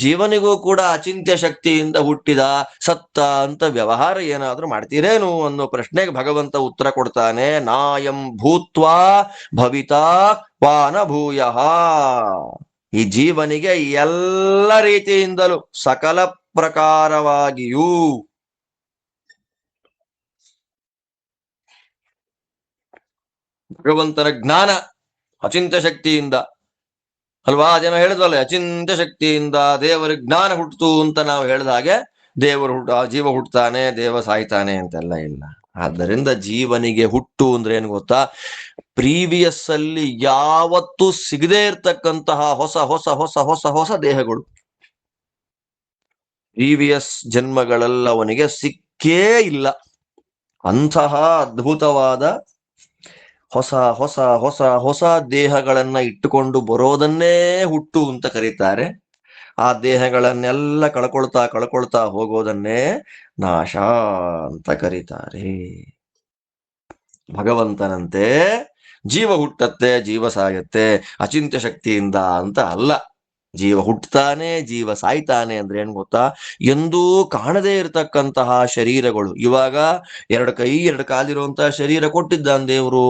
ಜೀವನಿಗೂ ಕೂಡ ಅಚಿಂತ್ಯ ಶಕ್ತಿಯಿಂದ ಹುಟ್ಟಿದ ಸತ್ತ ಅಂತ ವ್ಯವಹಾರ ಏನಾದ್ರೂ ಮಾಡ್ತೀರೇನು ಅನ್ನೋ ಪ್ರಶ್ನೆಗೆ ಭಗವಂತ ಉತ್ತರ ಕೊಡ್ತಾನೆ. ನಾಯಂ ಭೂತ್ವಾ ಭವಿತಾ ವಾನ ಭೂಯಃ. ಈ ಜೀವನಿಗೆ ಎಲ್ಲ ರೀತಿಯಿಂದಲೂ ಸಕಲ ಪ್ರಕಾರವಾಗಿಯೂ ಭಗವಂತನ ಜ್ಞಾನ ಅಚಿಂತ್ಯ ಶಕ್ತಿಯಿಂದ ಅಲ್ವಾ? ಅದೇನೋ ಹೇಳಿದ್ವಲ್ಲ, ಅಚಿಂತ್ಯ ಶಕ್ತಿಯಿಂದ ದೇವರ ಜ್ಞಾನ ಹುಟ್ಟಿತು ಅಂತ ನಾವು ಹೇಳಿದ ಹಾಗೆ ದೇವರು ಜೀವ ಹುಟ್ಟುತ್ತಾನೆ, ದೇವ ಸಾಯ್ತಾನೆ ಅಂತೆಲ್ಲ ಇಲ್ಲ. ಆದ್ದರಿಂದ ಜೀವನಿಗೆ ಹುಟ್ಟು ಅಂದ್ರೆ ಏನು ಗೊತ್ತಾ? ಪ್ರೀವಿಯಸ್ ಅಲ್ಲಿ ಯಾವತ್ತೂ ಸಿಗದೇ ಇರ್ತಕ್ಕಂತಹ ಹೊಸ ಹೊಸ ಹೊಸ ಹೊಸ ಹೊಸ ದೇಹಗಳು. ಪ್ರೀವಿಯಸ್ ಜನ್ಮಗಳೆಲ್ಲ ಅವನಿಗೆ ಸಿಕ್ಕೇ ಇಲ್ಲ. ಅಂತಹ ಅದ್ಭುತವಾದ ಹೊಸ ಹೊಸ ಹೊಸ ಹೊಸ ದೇಹಗಳನ್ನ ಇಟ್ಟುಕೊಂಡು ಬರೋದನ್ನೇ ಹುಟ್ಟು ಅಂತ ಕರೀತಾರೆ. ಆ ದೇಹಗಳನ್ನೆಲ್ಲ ಕಳ್ಕೊಳ್ತಾ ಹೋಗೋದನ್ನೇ ನಾಶ ಅಂತ ಕರೀತಾರೆ. ಭಗವಂತನಂತೆ ಜೀವ ಹುಟ್ಟತ್ತೆ, ಜೀವ ಸಾಯತ್ತೆ ಅಚಿಂತ್ಯ ಶಕ್ತಿಯಿಂದ ಅಂತ ಅಲ್ಲ. ಜೀವ ಹುಟ್ಟತಾನೆ, ಜೀವ ಸಾಯ್ತಾನೆ ಅಂದ್ರೆ ಏನ್ ಗೊತ್ತಾ? ಎಂದೂ ಕಾಣದೇ ಇರತಕ್ಕಂತಹ ಶರೀರಗಳು. ಇವಾಗ 2 ಕೈ 2 ಕಾಲಿರುವಂತಹ ಶರೀರ ಕೊಟ್ಟಿದ್ದಾನೆ ದೇವರು.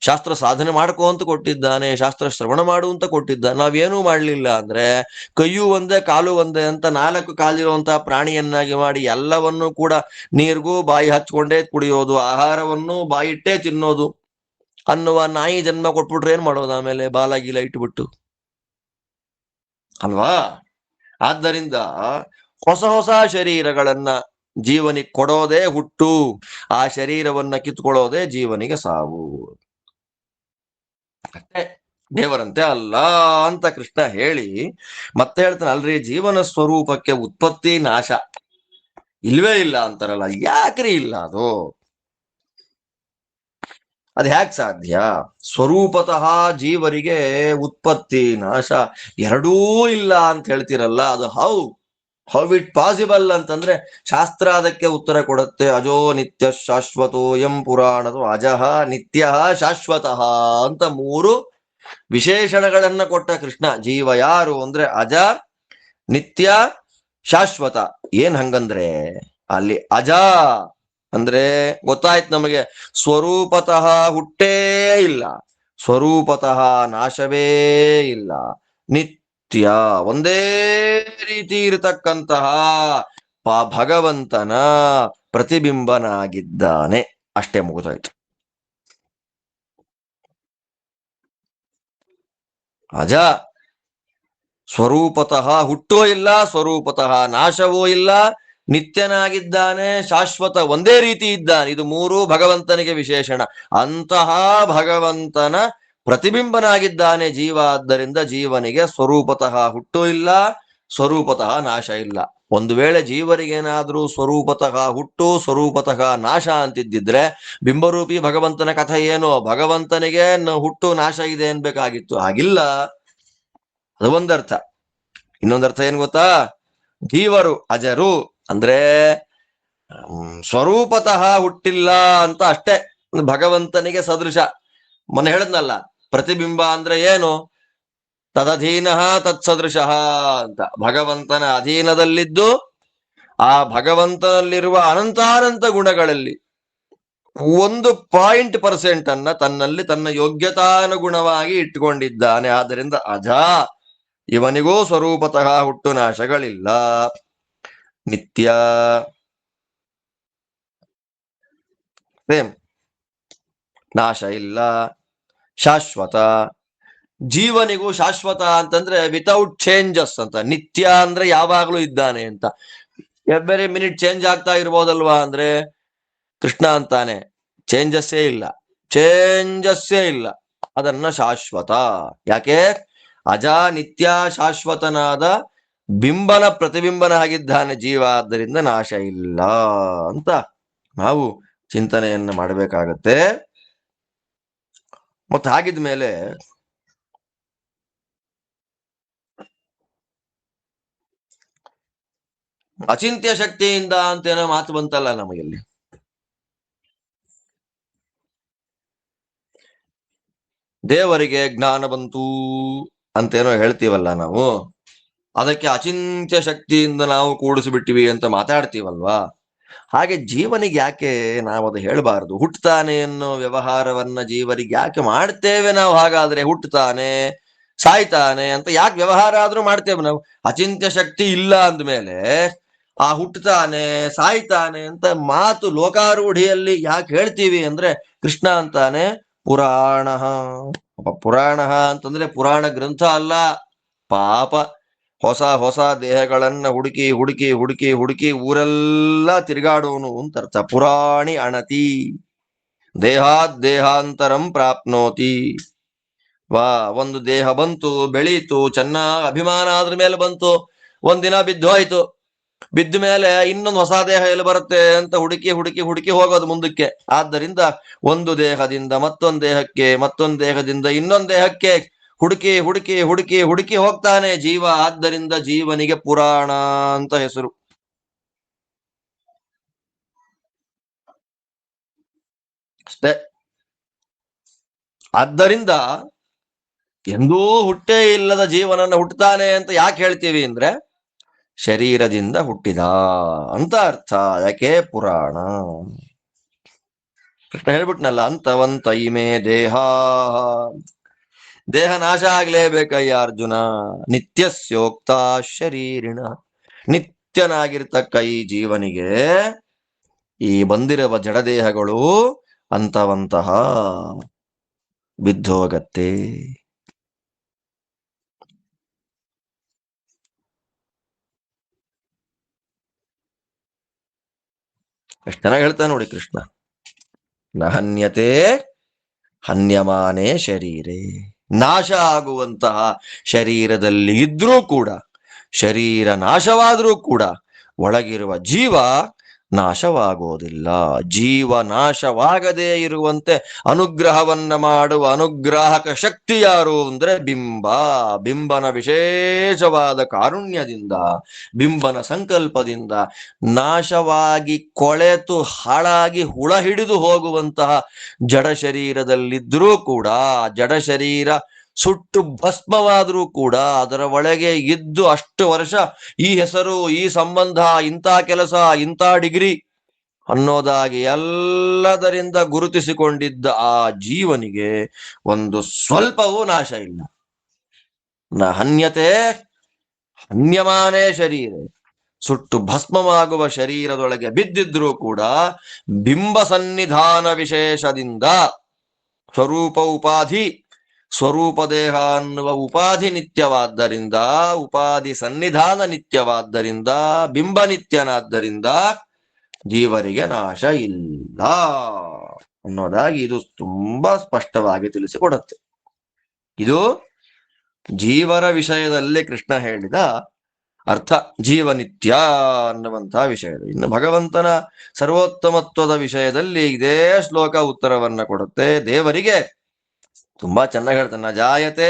ಶಾಸ್ತ್ರ ಸಾಧನೆ ಮಾಡ್ಕೋ ಅಂತ ಕೊಟ್ಟಿದ್ದಾನೆ, ಶಾಸ್ತ್ರ ಶ್ರವಣ ಮಾಡು ಅಂತ ಕೊಟ್ಟಿದ್ದಾನೆ. ನಾವೇನೂ ಮಾಡ್ಲಿಲ್ಲ ಅಂದ್ರೆ ಕೈಯೂ ಒಂದೇ ಕಾಲು ಒಂದೇ ಅಂತ 4 ಕಾಲಿರುವಂತಹ ಪ್ರಾಣಿಯನ್ನಾಗಿ ಮಾಡಿ ಎಲ್ಲವನ್ನೂ ಕೂಡ ನೀರ್ಗೂ ಬಾಯಿ ಹಚ್ಕೊಂಡೇ ಕುಡಿಯೋದು, ಆಹಾರವನ್ನು ಬಾಯಿಟ್ಟೇ ತಿನ್ನೋದು ಅನ್ನುವ ನಾಯಿ ಜನ್ಮ ಕೊಟ್ಬಿಟ್ರೆ ಏನ್ ಮಾಡೋದು? ಆಮೇಲೆ ಬಾಲಾಗಿಲ ಇಟ್ಬಿಟ್ಟು ಅಲ್ವಾ? ಆದ್ದರಿಂದ ಹೊಸ ಹೊಸ ಶರೀರಗಳನ್ನ ಜೀವನಿಗೆ ಕೊಡೋದೇ ಹುಟ್ಟು, ಆ ಶರೀರವನ್ನ ಕಿತ್ಕೊಳ್ಳೋದೇ ಜೀವನಿಗೆ ಸಾವು. ಅಷ್ಟೇ, ದೇವರಂತೆ ಅಲ್ಲ ಅಂತ ಕೃಷ್ಣ ಹೇಳಿ ಮತ್ತೆ ಹೇಳ್ತಾನೆ, ಅಲ್ರಿ ಜೀವನ ಸ್ವರೂಪಕ್ಕೆ ಉತ್ಪತ್ತಿ ನಾಶ ಇಲ್ವೇ ಇಲ್ಲ ಅಂತಾರಲ್ಲ, ಯಾಕ್ರಿ ಇಲ್ಲ ಅದು? ಅದು ಹ್ಯಾಕ್ ಸಾಧ್ಯ? ಸ್ವರೂಪತಃ ಜೀವರಿಗೆ ಉತ್ಪತ್ತಿ ನಾಶ ಎರಡೂ ಇಲ್ಲ ಅಂತ ಹೇಳ್ತಿರಲ್ಲ, ಅದು ಹೌ ಇಟ್ ಪಾಸಿಬಲ್ ಅಂತಂದ್ರೆ ಶಾಸ್ತ್ರ ಅದಕ್ಕೆ ಉತ್ತರ ಕೊಡುತ್ತೆ. ಅಜೋ ನಿತ್ಯ ಶಾಶ್ವತೋ ಎಂ ಪುರಾಣದು ಅಜಃ ನಿತ್ಯ ಶಾಶ್ವತಃ ಅಂತ 3 ವಿಶೇಷಣಗಳನ್ನ ಕೊಟ್ಟ ಕೃಷ್ಣ. ಜೀವ ಯಾರು ಅಂದ್ರೆ ಅಜ, ನಿತ್ಯ, ಶಾಶ್ವತ. ಏನ್ ಹಂಗಂದ್ರೆ ಅಲ್ಲಿ ಅಜ ಅಂದ್ರೆ ಗೊತ್ತಾಯ್ತು ನಮಗೆ, ಸ್ವರೂಪತಃ ಹುಟ್ಟೇ ಇಲ್ಲ, ಸ್ವರೂಪತಃ ನಾಶವೇ ಇಲ್ಲ, ನಿತ್ಯ ಒಂದೇ ರೀತಿ ಇರತಕ್ಕಂತಹ ಭಗವಂತನ ಪ್ರತಿಬಿಂಬನಾಗಿದ್ದಾನೆ. ಅಷ್ಟೇ, ಮುಗಿದೋಯ್ತು. ಅಜ, ಸ್ವರೂಪತಃ ಹುಟ್ಟೋ ಇಲ್ಲ, ಸ್ವರೂಪತಃ ನಾಶವೂ ಇಲ್ಲ, ನಿತ್ಯನಾಗಿದ್ದಾನೆ, ಶಾಶ್ವತ ಒಂದೇ ರೀತಿ ಇದ್ದಾನೆ. ಇದು 3 ಭಗವಂತನಿಗೆ ವಿಶೇಷಣ. ಅಂತಹ ಭಗವಂತನ ಪ್ರತಿಬಿಂಬನಾಗಿದ್ದಾನೆ ಜೀವ. ಆದ್ದರಿಂದ ಜೀವನಿಗೆ ಸ್ವರೂಪತಃ ಹುಟ್ಟು ಇಲ್ಲ, ಸ್ವರೂಪತಃ ನಾಶ ಇಲ್ಲ. ಒಂದು ವೇಳೆ ಜೀವರಿಗೇನಾದ್ರೂ ಸ್ವರೂಪತಃ ಹುಟ್ಟು ಸ್ವರೂಪತಃ ನಾಶ ಅಂತಿದ್ದಿದ್ರೆ ಬಿಂಬರೂಪಿ ಭಗವಂತನ ಕಥೆ ಏನು? ಭಗವಂತನಿಗೆ ಹುಟ್ಟು ನಾಶ ಇದೆ ಅನ್ಬೇಕಾಗಿತ್ತು. ಹಾಗಿಲ್ಲ. ಅದು ಒಂದರ್ಥ. ಇನ್ನೊಂದರ್ಥ ಏನ್ ಗೊತ್ತಾ? ಜೀವರು ಅಜರು ಅಂದ್ರೆ ಸ್ವರೂಪತಃ ಹುಟ್ಟಿಲ್ಲ ಅಂತ ಅಷ್ಟೇ, ಭಗವಂತನಿಗೆ ಸದೃಶ. ಮೊನ್ನೆ ಹೇಳದ್ನಲ್ಲ, ಪ್ರತಿಬಿಂಬ ಅಂದ್ರೆ ಏನು? ತದಧೀನ ತತ್ಸದೃಶ ಅಂತ. ಭಗವಂತನ ಅಧೀನದಲ್ಲಿದ್ದು ಆ ಭಗವಂತನಲ್ಲಿರುವ ಅನಂತಾನಂತ ಗುಣಗಳಲ್ಲಿ 1% ಅನ್ನ ತನ್ನಲ್ಲಿ ತನ್ನ ಯೋಗ್ಯತಾನುಗುಣವಾಗಿ ಇಟ್ಟುಕೊಂಡಿದ್ದಾನೆ. ಆದ್ದರಿಂದ ಅಜ, ಇವನಿಗೂ ಸ್ವರೂಪತಃ ಹುಟ್ಟು ನಾಶಗಳಿಲ್ಲ, ನಿತ್ಯ ಸೇಮ್, ನಾಶ ಇಲ್ಲ, ಶಾಶ್ವತ. ಜೀವನಿಗೂ ಶಾಶ್ವತ ಅಂತಂದ್ರೆ ವಿತೌಟ್ ಚೇಂಜಸ್ ಅಂತ. ನಿತ್ಯ ಅಂದ್ರೆ ಯಾವಾಗ್ಲೂ ಇದ್ದಾನೆ ಅಂತ. ಎವ್ರಿ ಮಿನಿಟ್ ಚೇಂಜ್ ಆಗ್ತಾ ಇರ್ಬೋದಲ್ವಾ ಅಂದ್ರೆ ಕೃಷ್ಣ ಅಂತಾನೆ ಚೇಂಜಸ್ಸೇ ಇಲ್ಲ, ಅದನ್ನ ಶಾಶ್ವತ. ಯಾಕೆ? ಅಜ, ನಿತ್ಯ, ಶಾಶ್ವತನಾದ ಬಿಂಬನ ಪ್ರತಿಬಿಂಬನ ಆಗಿದ್ದಾನೆ ಜೀವ. ಆದ್ದರಿಂದ ನಾಶ ಇಲ್ಲ ಅಂತ ನಾವು ಚಿಂತನೆಯನ್ನ ಮಾಡಬೇಕಾಗತ್ತೆ. ಮತ್ತೆ ಹಾಗಿದ್ಮೇಲೆ ಅಚಿಂತ್ಯ ಶಕ್ತಿಯಿಂದ ಅಂತೇನೋ ಮಾತು ಬಂತಲ್ಲ ನಮಗಿಲ್ಲಿ. ದೇವರಿಗೆ ಜ್ಞಾನ ಬಂತು ಅಂತೇನೋ ಹೇಳ್ತೀವಲ್ಲ ನಾವು, ಅದಕ್ಕೆ ಅಚಿಂತ್ಯ ಶಕ್ತಿಯಿಂದ ನಾವು ಕೂಡಿಸಿಬಿಟ್ಟಿವಿ ಅಂತ ಮಾತಾಡ್ತೀವಲ್ವಾ. ಹಾಗೆ ಜೀವನಿಗೆ ಯಾಕೆ ನಾವು ಅದು ಹೇಳಬಾರದು? ಹುಟ್ಟುತ್ತಾನೆ ಅನ್ನೋ ವ್ಯವಹಾರವನ್ನ ಜೀವರಿಗೆ ಯಾಕೆ ಮಾಡ್ತೇವೆ ನಾವು? ಹಾಗಾದ್ರೆ ಹುಟ್ಟುತ್ತಾನೆ ಸಾಯ್ತಾನೆ ಅಂತ ಯಾಕೆ ವ್ಯವಹಾರ ಆದ್ರೂ ಮಾಡ್ತೇವೆ ನಾವು? ಅಚಿಂತ್ಯ ಶಕ್ತಿ ಇಲ್ಲ ಅಂದ್ಮೇಲೆ ಆ ಹುಟ್ಟುತ್ತಾನೆ ಸಾಯ್ತಾನೆ ಅಂತ ಮಾತು ಲೋಕಾರೂಢಿಯಲ್ಲಿ ಯಾಕೆ ಹೇಳ್ತೀವಿ ಅಂದ್ರೆ ಕೃಷ್ಣ ಅಂತಾನೆ ಪುರಾಣ. ಪುರಾಣ ಅಂತಂದ್ರೆ ಪುರಾಣ ಗ್ರಂಥ ಅಲ್ಲ, ಪಾಪ ಹೊಸ ಹೊಸ ದೇಹಗಳನ್ನ ಹುಡುಕಿ ಹುಡುಕಿ ಹುಡುಕಿ ಹುಡುಕಿ ಊರೆಲ್ಲ ತಿರುಗಾಡೋನು ಅಂತ ಅರ್ಥ. ಪುರಾಣಿ ಅಣತಿ ದೇಹಾತ್ ದೇಹಾಂತರಂ ಪ್ರಾಪ್ನೋತಿ. ಒಂದು ದೇಹ ಬಂತು, ಬೆಳೀತು, ಚೆನ್ನಾಗಿ ಅಭಿಮಾನ ಆದ್ರ ಮೇಲೆ ಬಂತು, ಒಂದಿನ ಬಿದ್ದು ಹೋಯ್ತು, ಬಿದ್ದ ಮೇಲೆ ಇನ್ನೊಂದು ಹೊಸ ದೇಹ ಎಲ್ಲಿ ಬರುತ್ತೆ ಅಂತ ಹುಡುಕಿ ಹುಡುಕಿ ಹುಡುಕಿ ಹೋಗೋದು ಮುಂದಕ್ಕೆ. ಆದ್ದರಿಂದ ಒಂದು ದೇಹದಿಂದ ಮತ್ತೊಂದು ದೇಹಕ್ಕೆ, ಮತ್ತೊಂದು ದೇಹದಿಂದ ಇನ್ನೊಂದು ದೇಹಕ್ಕೆ ಹುಡುಕಿ ಹುಡುಕಿ ಹುಡುಕಿ ಹುಡುಕಿ ಹೋಗ್ತಾನೆ ಜೀವ. ಆದ್ದರಿಂದ ಜೀವನಿಗೆ ಪುರಾಣ ಅಂತ ಹೆಸರು. ಅಷ್ಟೇ. ಆದ್ದರಿಂದ ಎಂದೂ ಹುಟ್ಟೇ ಇಲ್ಲದ ಜೀವನನ್ನ ಹುಟ್ಟುತ್ತಾನೆ ಅಂತ ಯಾಕೆ ಹೇಳ್ತೀವಿ ಅಂದ್ರೆ, ಶರೀರದಿಂದ ಹುಟ್ಟಿದ ಅಂತ ಅರ್ಥ. ಯಾಕೆ ಪುರಾಣ. ಕೃಷ್ಣ ಹೇಳ್ಬಿಟ್ನಲ್ಲ, ಅಂತವಂತ ಇಮೆ ದೇಹ. ದೇಹ ನಾಶ ಆಗ್ಲೇಬೇಕಯ್ಯ ಅರ್ಜುನ. ನಿತ್ಯಸ್ಯೋಕ್ತ ಶರೀರಿಣ. ನಿತ್ಯನಾಗಿರ್ತಕ್ಕ ಈ ಜೀವನಿಗೆ ಈ ಬಂದಿರುವ ಜಡದೇಹಗಳು ಅಂತವಂತಹ ಬಿದ್ದೋಗತ್ತೆ. ಎಷ್ಟು ಚೆನ್ನಾಗಿ ಹೇಳ್ತಾನೆ ನೋಡಿ ಕೃಷ್ಣ. ನ ಹನ್ಯತೆ ಹನ್ಯಮಾನೇ ಶರೀರೇ. ನಾಶ ಆಗುವಂತಹ ಶರೀರದಲ್ಲಿ ಇದ್ರೂ ಕೂಡ, ಶರೀರ ನಾಶವಾದರೂ ಕೂಡ ಒಳಗಿರುವ ಜೀವ ನಾಶವಾಗೋದಿಲ್ಲ. ಜೀವ ನಾಶವಾಗದೇ ಇರುವಂತೆ ಅನುಗ್ರಹವನ್ನ ಮಾಡುವ ಅನುಗ್ರಾಹಕ ಶಕ್ತಿ ಯಾರು ಅಂದ್ರೆ ಬಿಂಬ. ಬಿಂಬನ ವಿಶೇಷವಾದ ಕಾರುಣ್ಯದಿಂದ, ಬಿಂಬನ ಸಂಕಲ್ಪದಿಂದ ನಾಶವಾಗಿ ಕೊಳೆತು ಹಾಳಾಗಿ ಹುಳ ಹಿಡಿದು ಹೋಗುವಂತಹ ಜಡ ಶರೀರದಲ್ಲಿದ್ದರೂ ಕೂಡ, ಜಡ ಶರೀರ ಸುಟ್ಟು ಭಸ್ಮವಾದರೂ ಕೂಡ ಅದರ ಒಳಗೆ ಇದ್ದು ಅಷ್ಟು ವರ್ಷ ಈ ಹೆಸರು, ಈ ಸಂಬಂಧ, ಇಂಥ ಕೆಲಸ, ಇಂಥ ಡಿಗ್ರಿ ಅನ್ನೋದಾಗಿ ಎಲ್ಲದರಿಂದ ಗುರುತಿಸಿಕೊಂಡಿದ್ದ ಆ ಜೀವನಿಗೆ ಒಂದು ಸ್ವಲ್ಪವೂ ನಾಶ ಇಲ್ಲ. ನ ಹನ್ಯತೆ ಹನ್ಯಮಾನೇ ಶರೀರ. ಸುಟ್ಟು ಭಸ್ಮವಾಗುವ ಶರೀರದೊಳಗೆ ಬಿದ್ದಿದ್ರೂ ಕೂಡ ಬಿಂಬ ಸನ್ನಿಧಾನ ವಿಶೇಷದಿಂದ, ಸ್ವರೂಪ ಉಪಾಧಿ, ಸ್ವರೂಪ ದೇಹ ಅನ್ನುವ ಉಪಾಧಿ ನಿತ್ಯವಾದ್ದರಿಂದ, ಉಪಾಧಿ ಸನ್ನಿಧಾನ ನಿತ್ಯವಾದ್ದರಿಂದ, ಬಿಂಬ ನಿತ್ಯನಾದ್ದರಿಂದ ಜೀವರಿಗೆ ನಾಶ ಇಲ್ಲ ಅನ್ನೋದಾಗಿ ಇದು ತುಂಬಾ ಸ್ಪಷ್ಟವಾಗಿ ತಿಳಿಸಿಕೊಡುತ್ತೆ. ಇದು ಜೀವರ ವಿಷಯದಲ್ಲಿ ಕೃಷ್ಣ ಹೇಳಿದ ಅರ್ಥ, ಜೀವನಿತ್ಯ ಅನ್ನುವಂತಹ ವಿಷಯದ. ಇನ್ನು ಭಗವಂತನ ಸರ್ವೋತ್ತಮತ್ವದ ವಿಷಯದಲ್ಲಿ ಇದೇ ಶ್ಲೋಕ ಉತ್ತರವನ್ನ ಕೊಡುತ್ತೆ. ದೇವರಿಗೆ ತುಂಬಾ ಚೆನ್ನಾಗಿ ಹೇಳ್ತಾನೆ, ನ ಜಾಯತೆ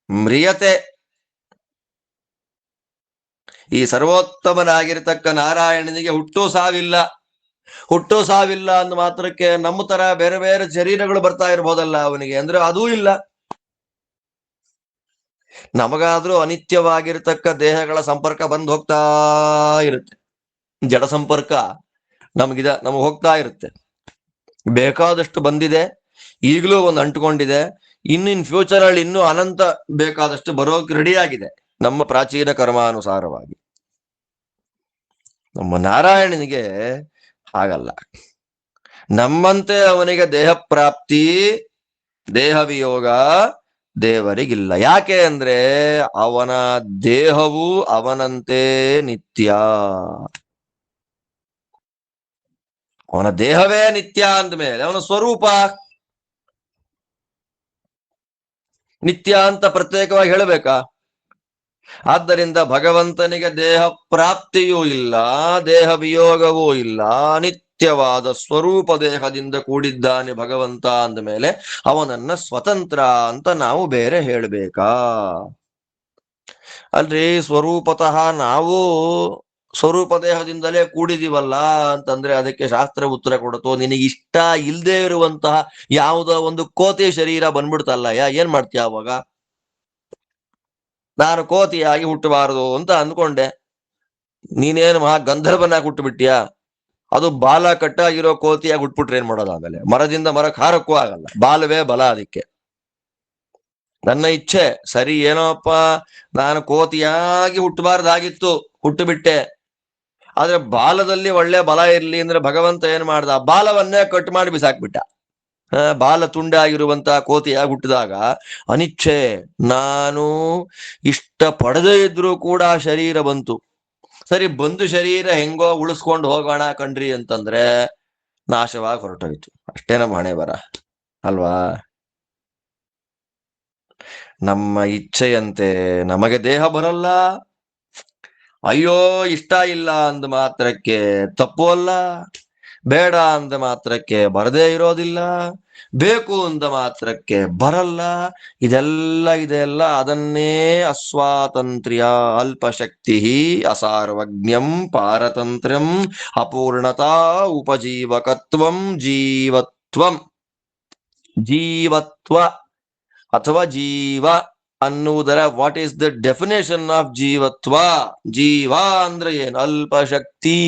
ಮ್ರಿಯತೆ. ಈ ಸರ್ವೋತ್ತಮನಾಗಿರ್ತಕ್ಕ ನಾರಾಯಣನಿಗೆ ಹುಟ್ಟು ಸಾವಿಲ್ಲ. ಹುಟ್ಟು ಸಾವಿಲ್ಲ ಅಂದ ಮಾತ್ರಕ್ಕೆ ನಮ್ಮ ತರ ಬೇರೆ ಬೇರೆ ಶರೀರಗಳು ಬರ್ತಾ ಇರ್ಬೋದಲ್ಲ ಅವನಿಗೆ, ಅಂದ್ರೆ ಅದೂ ಇಲ್ಲ. ನಮಗಾದ್ರೂ ಅನಿತ್ಯವಾಗಿರ್ತಕ್ಕ ದೇಹಗಳ ಸಂಪರ್ಕ ಬಂದು ಹೋಗ್ತಾ ಇರುತ್ತೆ. ಜಡ ಸಂಪರ್ಕ ನಮಗ್ ಹೋಗ್ತಾ ಇರುತ್ತೆ. ಬೇಕಾದಷ್ಟು ಬಂದಿದೆ, ಈಗಲೂ ಒಂದು ಅಂಟುಕೊಂಡಿದೆ. ಇನ್ ಫ್ಯೂಚರ್ ಅಲ್ಲಿ ಇನ್ನೂ ಅನಂತ ಬೇಕಾದಷ್ಟು ಬರೋಕ್ ರೆಡಿ ಆಗಿದೆ ನಮ್ಮ ಪ್ರಾಚೀನ ಕರ್ಮಾನುಸಾರವಾಗಿ. ನಮ್ಮ ನಾರಾಯಣನಿಗೆ ಹಾಗಲ್ಲ. ನಮ್ಮಂತೆ ಅವನಿಗೆ ದೇಹ ಪ್ರಾಪ್ತಿ, ದೇಹ ವಿಯೋಗ ದೇವರಿಗಿಲ್ಲ. ಯಾಕೆ ಅಂದ್ರೆ ಅವನ ದೇಹವು ಅವನಂತೆ ನಿತ್ಯ. ಅವನ ದೇಹವೇ ನಿತ್ಯ ಅಂದ್ಮೇಲೆ ಅವನ ಸ್ವರೂಪ ನಿತ್ಯ ಅಂತ ಪ್ರತ್ಯೇಕವಾಗಿ ಹೇಳಬೇಕಾ? ಆದ್ದರಿಂದ ಭಗವಂತನಿಗೆ ದೇಹ ಪ್ರಾಪ್ತಿಯೂ ಇಲ್ಲ, ದೇಹ ವಿಯೋಗವೂ ಇಲ್ಲ. ನಿತ್ಯವಾದ ಸ್ವರೂಪ ದೇಹದಿಂದ ಕೂಡಿದ್ದಾನೆ ಭಗವಂತ ಅಂದಮೇಲೆ ಅವನನ್ನ ಸ್ವತಂತ್ರ ಅಂತ ನಾವು ಬೇರೆ ಹೇಳಬೇಕಾ? ಅಲ್ರಿ, ಸ್ವರೂಪತಃ ನಾವು ಸ್ವರೂಪ ದೇಹದಿಂದಲೇ ಕೂಡಿದೀವಲ್ಲ ಅಂತಂದ್ರೆ ಅದಕ್ಕೆ ಶಾಸ್ತ್ರ ಉತ್ತರ ಕೊಡುತ್ತೋ, ನಿನಗಿಷ್ಟ ಇಲ್ಲದೆ ಇರುವಂತಹ ಯಾವುದೋ ಒಂದು ಕೋತಿ ಶರೀರ ಬಂದ್ಬಿಡ್ತಲ್ಲ, ಏನ್ ಮಾಡ್ತೀಯ ಅವಾಗ? ನಾನು ಕೋತಿಯಾಗಿ ಹುಟ್ಟಬಾರದು ಅಂತ ಅಂದ್ಕೊಂಡೆ. ನೀನೇನು ಮಹಾ ಗಂಧರ್ವನಾಗಿ ಹುಟ್ಟುಬಿಟ್ಟಿಯಾ? ಅದು ಬಾಲ ಕಟ್ಟಾಗಿರೋ ಕೋತಿಯಾಗಿ ಹುಟ್ಬಿಟ್ರೆ ಏನ್ ಮಾಡೋದು? ಆಮೇಲೆ ಮರದಿಂದ ಮರಕ್ಕೆ ಹಾರಕ್ಕೂ ಆಗಲ್ಲ, ಬಾಲವೇ ಬಲ ಅದಕ್ಕೆ. ನನ್ನ ಇಚ್ಛೆ ಸರಿ, ಏನೋಪ್ಪ ನಾನು ಕೋತಿಯಾಗಿ ಹುಟ್ಟಬಾರ್ದಾಗಿತ್ತು, ಹುಟ್ಟುಬಿಟ್ಟೆ. ಆದ್ರೆ ಬಾಲದಲ್ಲಿ ಒಳ್ಳೆ ಬಲ ಇರ್ಲಿ ಅಂದ್ರೆ ಭಗವಂತ ಏನ್ ಮಾಡ್ದ? ಬಾಲವನ್ನೇ ಕಟ್ ಮಾಡಿ ಬಿಸಾಕ್ಬಿಟ್ಟ. ಬಾಲ ತುಂಡಾಗಿರುವಂತಹ ಕೋತಿಯಾಗಿ ಹುಟ್ಟಿದಾಗ ಅನಿಚ್ಛೆ, ನಾನು ಇಷ್ಟ ಪಡೆದೇ ಇದ್ರೂ ಕೂಡ ಶರೀರ ಬಂತು. ಸರಿ, ಬಂದು ಶರೀರ ಹೆಂಗೋ ಉಳಿಸ್ಕೊಂಡು ಹೋಗೋಣ ಕಣ್ರಿ ಅಂತಂದ್ರೆ ನಾಶವಾಗಿ ಹೊರಟೋಯ್ತು. ಅಷ್ಟೇ ನಮ್ಮ ಹಣೆ ಬರ ಅಲ್ವಾ? ನಮ್ಮ ಇಚ್ಛೆಯಂತೆ ನಮಗೆ ದೇಹ ಬರಲ್ಲ. ಅಯ್ಯೋ ಇಷ್ಟ ಇಲ್ಲ ಅಂದ ಮಾತ್ರಕ್ಕೆ ತಪ್ಪು ಅಲ್ಲ, ಬೇಡ ಅಂದ ಮಾತ್ರಕ್ಕೆ ಬರದೇ ಇರೋದಿಲ್ಲ, ಬೇಕು ಅಂದ ಮಾತ್ರಕ್ಕೆ ಬರಲ್ಲ. ಇದೆಲ್ಲ ಅದನ್ನೇ ಅಸ್ವಾತಂತ್ರ್ಯ, ಅಲ್ಪಶಕ್ತಿ, ಅಸಾರ್ವಜ್ಞಂ, ಪಾರತಂತ್ರ್ಯಂ, ಅಪೂರ್ಣತಾ, ಉಪಜೀವಕತ್ವಂ, ಜೀವತ್ವಂ, ಜೀವತ್ವ ಅಥವಾ ಜೀವ ಅನ್ನುವುದರ what is the definition of ಜೀವತ್ವ? ಜೀವ ಅಂದ್ರೆ ಏನು? ಅಲ್ಪಶಕ್ತಿ.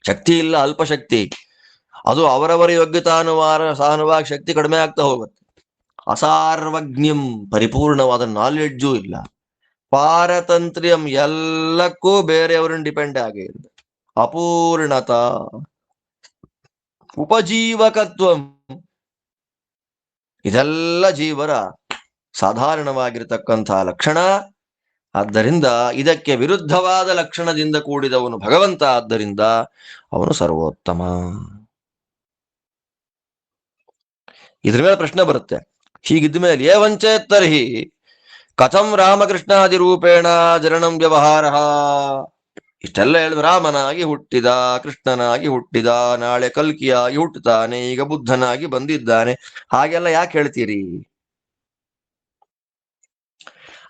ಶಕ್ತಿ ಇಲ್ಲ, ಅಲ್ಪಶಕ್ತಿ. ಅದು ಅವರವರ ಯೋಗ್ಯತಾನುಸಾರವಾಗಿ ಶಕ್ತಿ ಕಡಿಮೆ ಆಗ್ತಾ ಹೋಗುತ್ತೆ. ಅಸಾರ್ವಜ್ಞಂ, ಪರಿಪೂರ್ಣವಾದ ನಾಲೆಡ್ಜು ಇಲ್ಲ. ಪಾರತಂತ್ರ್ಯಂ, ಎಲ್ಲಕ್ಕೂ ಬೇರೆಯವರನ್ನು ಡಿಪೆಂಡ್ ಆಗಿದೆ. ಅಪೂರ್ಣತ, ಉಪಜೀವಕತ್ವಂ, ಇದೆಲ್ಲ ಜೀವರ ಸಾಧಾರಣವಾಗಿರತಕ್ಕಂತಹ ಲಕ್ಷಣ. ಆದ್ದರಿಂದ ಇದಕ್ಕೆ ವಿರುದ್ಧವಾದ ಲಕ್ಷಣದಿಂದ ಕೂಡಿದವನು ಭಗವಂತ. ಆದ್ದರಿಂದ ಅವನು ಸರ್ವೋತ್ತಮ. ಇದ್ರ ಮೇಲೆ ಪ್ರಶ್ನೆ ಬರುತ್ತೆ. ಹೀಗಿದ್ದ ಮೇಲೆ ಏವಂಚೇತ್ತರ್ಹಿ ಕಥಂ ರಾಮಕೃಷ್ಣಾದಿ ರೂಪೇಣ ಜನನಂ ವ್ಯವಹಾರ? ಇಷ್ಟೆಲ್ಲ ಹೇಳಿದ್ರು, ರಾಮನಾಗಿ ಹುಟ್ಟಿದ, ಕೃಷ್ಣನಾಗಿ ಹುಟ್ಟಿದ, ನಾಳೆ ಕಲ್ಕಿಯಾಗಿ ಹುಟ್ಟುತ್ತಾನೆ, ಈಗ ಬುದ್ಧನಾಗಿ ಬಂದಿದ್ದಾನೆ, ಹಾಗೆಲ್ಲ ಯಾಕೆ ಹೇಳ್ತೀರಿ?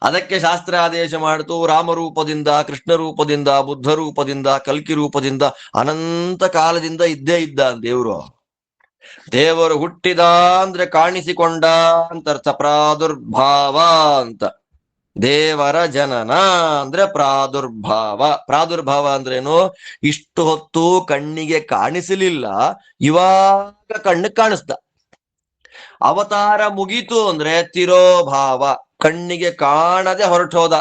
ಅದಕ್ಕೆ ಶಾಸ್ತ್ರ ಆದೇಶ ಮಾಡಿತು, ರಾಮರೂಪದಿಂದ, ಕೃಷ್ಣ ರೂಪದಿಂದ, ಬುದ್ಧ ರೂಪದಿಂದ, ಕಲ್ಕಿ ರೂಪದಿಂದ ಅನಂತ ಕಾಲದಿಂದ ಇದ್ದೇ ಇದ್ದ ದೇವರು. ದೇವರು ಹುಟ್ಟಿದ ಅಂದ್ರೆ ಕಾಣಿಸಿಕೊಂಡ ಅಂತ ಅರ್ಥ, ಪ್ರಾದುರ್ಭಾವ ಅಂತ. ದೇವರ ಜನನ ಅಂದ್ರೆ ಪ್ರಾದುರ್ಭಾವ. ಪ್ರಾದುರ್ಭಾವ ಅಂದ್ರೇನು? ಇಷ್ಟು ಹೊತ್ತು ಕಣ್ಣಿಗೆ ಕಾಣಿಸಲಿಲ್ಲ, ಇವಾಗ ಕಣ್ಣಿಗೆ ಕಾಣಿಸ್ದ. ಅವತಾರ ಮುಗೀತು ಅಂದ್ರೆ ತಿರೋಭಾವ, ಕಣ್ಣಿಗೆ ಕಾಣದೆ ಹೊರಟೋದ,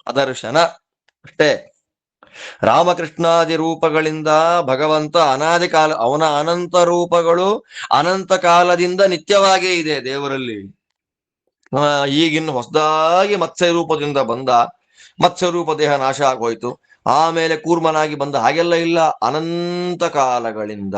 ಅದರ್ಶನ ಅಷ್ಟೇ. ರಾಮಕೃಷ್ಣಾದಿ ರೂಪಗಳಿಂದ ಭಗವಂತ ಅನಾದಿ ಕಾಲ, ಅವನ ಅನಂತ ರೂಪಗಳು ಅನಂತ ಕಾಲದಿಂದ ನಿತ್ಯವಾಗೇ ಇದೆ ದೇವರಲ್ಲಿ. ಈಗಿನ್ನು ಹೊಸದಾಗಿ ಮತ್ಸ್ಯ ರೂಪದಿಂದ ಬಂದ, ಮತ್ಸ್ಯ ರೂಪ ದೇಹ ನಾಶ ಆಗೋಯ್ತು, ಆಮೇಲೆ ಕೂರ್ಮನಾಗಿ ಬಂದ, ಹಾಗೆಲ್ಲ ಇಲ್ಲ. ಅನಂತ ಕಾಲಗಳಿಂದ